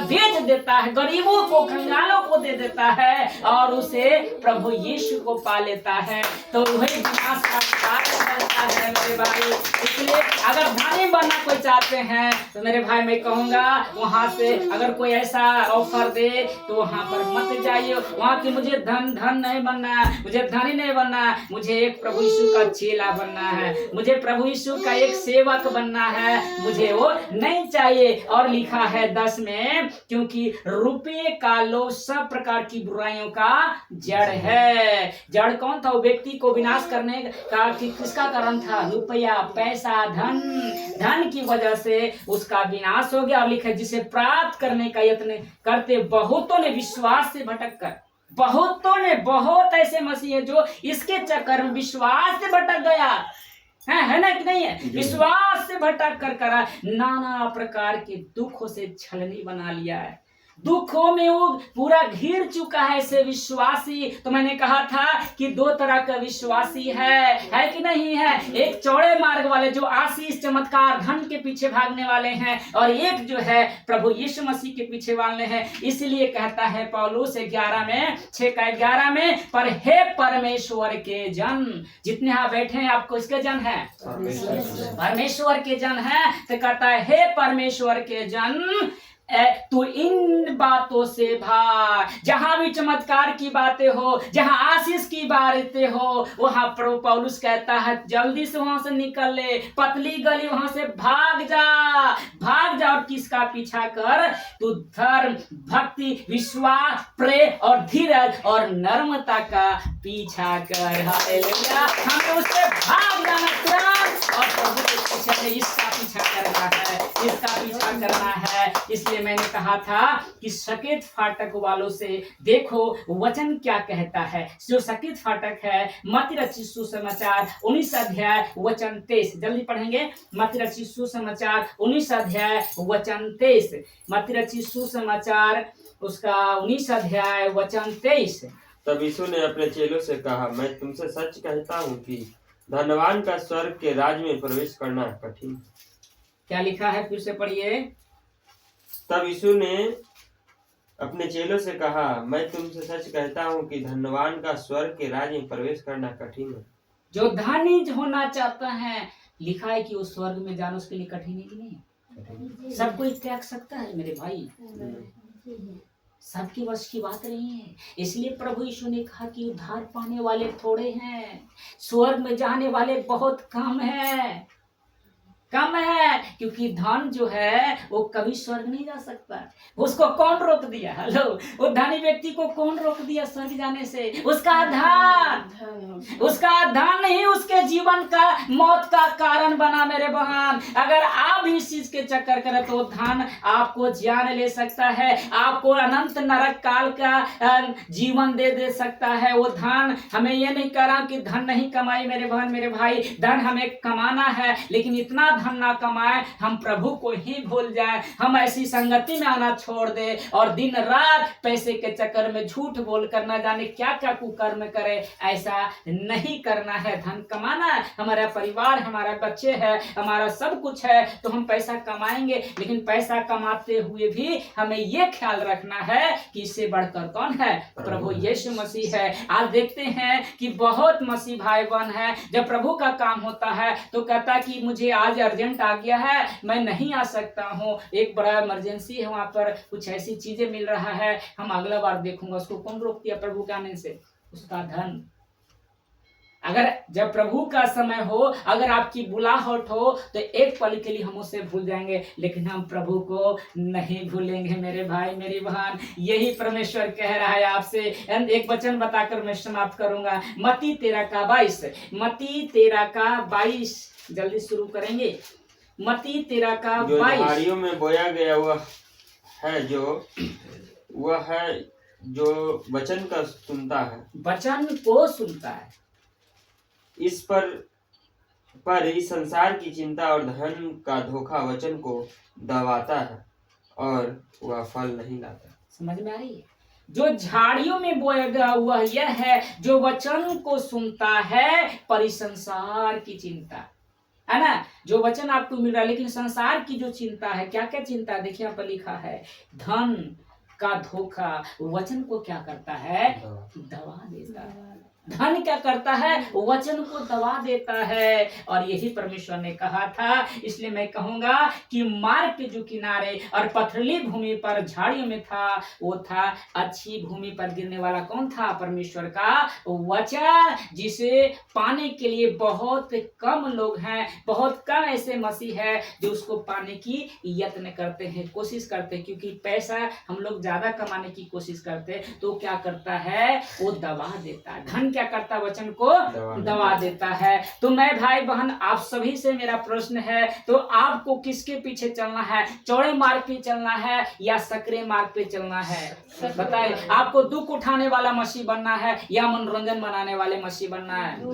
A: बेच देता है, गरीबों को, कंगालों को दे देता है और उसे प्रभु यीशु को पा लेता है। तो वही विनाश का कारण बनता है मेरे भाई। इसलिए अगर धनी बनना कोई चाहते हैं तो मेरे भाई मैं कहूँगा, वहाँ से अगर कोई ऐसा ऑफर दे तो वहाँ पर मत जाइए। वहाँ की मुझे धन नहीं बनना, मुझे धनी नहीं बनना, मुझे एक प्रभु यीशु का चेला बनना है, मुझे प्रभु यीशु का एक सेवक बनना है, मुझे वो नहीं चाहिए। और लिखा है 10 में, क्योंकि रुपये का लोभ सब प्रकार की बुराइयों का जड़ है। है। जड़ कौन था? वो व्यक्ति को विनाश करने का किसका कारण था? रुपया, पैसा, धन। धन की वजह से उसका विनाश हो गया। और लिखा जिसे प्राप्त करने का यत्न करते बहुतों ने विश्वास से भटक कर, बहुतों ने, बहुत ऐसे मसीह है जो इसके चक्कर में विश्वास से भटक गया है ना कि नहीं है? विश्वास से भटक कर करा नाना प्रकार के दुखों से छलनी बना लिया है। दुखों में वो पूरा घिर चुका है ऐसे विश्वासी। तो मैंने कहा था कि दो तरह का विश्वासी है कि नहीं है? एक चौड़े मार्ग वाले जो आशीष, चमत्कार, धन के पीछे भागने वाले हैं, और एक जो है प्रभु यीशु मसीह के पीछे वाले हैं। इसलिए कहता है पौलुस 6:11 में, पर हे परमेश्वर के जन, जितने यहाँ बैठे हैं आपको इसके जन है, परमेश्वर के जन है। तो कहता है हे परमेश्वर के जन, तू इन बातों से भाग। जहां भी चमत्कार की बातें हो, जहां आशीष की बातें हो, वहां प्रभु पौलुस कहता है जल्दी से वहां से निकल ले, पतली गली वहां से भाग जा और किसका पीछा कर? तू धर्म, भक्ति, विश्वास, प्रेम और धीरज और नर्मता का पीछा कर। हालेलुया। हमें उससे भाग जाना तुरंत, और प्रभु के पीछे इसका पीछा करना है, इसका पीछा करना है। इसलिए मैंने कहा था कि सकेत फाटक वालों से देखो वचन क्या कहता है। जो सकेत फाटक है, मत्ती रचित सुसमाचार 19 अध्याय वचन 23, जल्दी पढ़ेंगे। मत्ती रचित सुसमाचार 19 अध्याय वचन 23, मत्ती रचित सुसमाचार उसका 19 अध्याय वचन 23।
C: तब यीशु ने अपने चेलों से कहा, मैं तुमसे सच कहता हूँ कि धनवान का स्वर्ग के राज में प्रवेश करना कठिन।
A: क्या लिखा है? फिर से पढ़िए।
C: तब यीशु ने अपने चेलों से कहा, मैं तुमसे सच कहता हूँ कि धनवान का स्वर्ग के राज में प्रवेश करना कठिन है।
A: जो धनी होना चाहता है, लिखा है कि वो स्वर्ग में जाना उसके लिए कठिन है कि नहीं? सब कोई त्याग सकता है मेरे भाई, सबके वश की बात नहीं है। इसलिए प्रभु यीशु ने कहा कि उद्धार पाने वाले थोड़े हैं, स्वर्ग में जाने वाले बहुत कम है, क्योंकि धन जो है वो कभी स्वर्ग नहीं जा सकता। उसको कौन रोक दिया? हेलो, वो धनी व्यक्ति को कौन रोक दिया स्वर्ग जाने से? उसका धन ही उसके जीवन का, मौत का कारण बना। मेरे बहन, अगर आप इस चीज के चक्कर करें तो धन आपको जान ले सकता है, आपको अनंत नरक काल का जीवन दे सकता है। वो धन, हमें ये नहीं कह रहा कि धन नहीं कमाई मेरे बहन मेरे भाई, धन हमें कमाना है, लेकिन इतना धन ना कमाए हम प्रभु को ही भूल जाए, हम ऐसी संगति में आना छोड़ दे और दिन रात पैसे के चक्कर में झूठ बोल कर ना जाने क्या क्या कुकर्म करे। ऐसा नहीं करना है। धन कमाना है, हमारा परिवार, हमारा बच्चे है, हमारा सब कुछ है, तो हम पैसा कमाएंगे, लेकिन पैसा कमाते हुए भी हमें ये ख्याल रखना है कि इससे बढ़कर कौन है? प्रभु यीशु मसीह है। आज देखते हैं कि बहुत मसीह भाई बहन है, जब प्रभु का काम होता है तो कहता कि मुझे आज अर्जेंट आ गया है, मैं नहीं आ सकता हूँ, एक बड़ा इमरजेंसी है, वहां पर कुछ ऐसी चीजें मिल रहा है, हम अगला बार देखूंगा। उसको कौन रोक दिया प्रभु के आने से? उसका धन। अगर जब प्रभु का समय हो, अगर आपकी बुलाहट हो, तो एक पल के लिए हम उसे भूल जाएंगे, लेकिन हम प्रभु को नहीं भूलेंगे मेरे भाई मेरी बहन। यही परमेश्वर कह रहा है आपसे। एक वचन बताकर मैं समाप्त करूंगा। मत्ती 13:22, जल्दी शुरू करेंगे। मत्ती 13:22।
C: झाड़ियों में बोया गया हुआ है वह है जो वचन का सुनता है,
A: वचन को सुनता है,
C: इस पर इस संसार की चिंता और धन का धोखा वचन को दबाता है और वह फल नहीं लाता। समझ में आ रही है?
A: जो झाड़ियों में बोया गया हुआ यह है जो वचन को सुनता है, पर इस संसार की चिंता है ना, जो वचन आपको मिल रहा है, लेकिन संसार की जो चिंता है, क्या क्या चिंता है? देखिए यहाँ पर लिखा है, धन का धोखा वचन को क्या करता है? दबा देता है। धन क्या करता है? वचन को दबा देता है। और यही परमेश्वर ने कहा था। इसलिए मैं कहूंगा कि मार्ग के जो किनारे और पथरीली भूमि पर झाड़ियों में था, वो था अच्छी भूमि पर गिरने वाला कौन था? परमेश्वर का वचन, जिसे पाने के लिए बहुत कम लोग हैं, बहुत कम ऐसे मसीह है जो उसको पाने की यत्न करते हैं, कोशिश करते हैं। क्योंकि पैसा हम लोग ज्यादा कमाने की कोशिश करते हैं, तो क्या करता है? वो दबा देता है। धन क्या करता है? वचन को दबा देता है। तो मैं भाई बहन आप सभी से मेरा प्रश्न है, तो आपको किसके पीछे चलना है? चौड़े मार्ग पे चलना है या सकरे मार्ग पे चलना है? बताए, आपको दुख उठाने वाला मसीह बनना है या मनोरंजन बनाने वाले मसीह बनना है?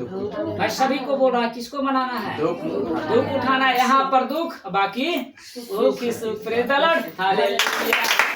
A: मैं सभी को बोल रहा हूँ, किसको मनाना है? दुख उठाना है। यहाँ पर दुख, बाकी सुख। Praise the Lord, hallelujah.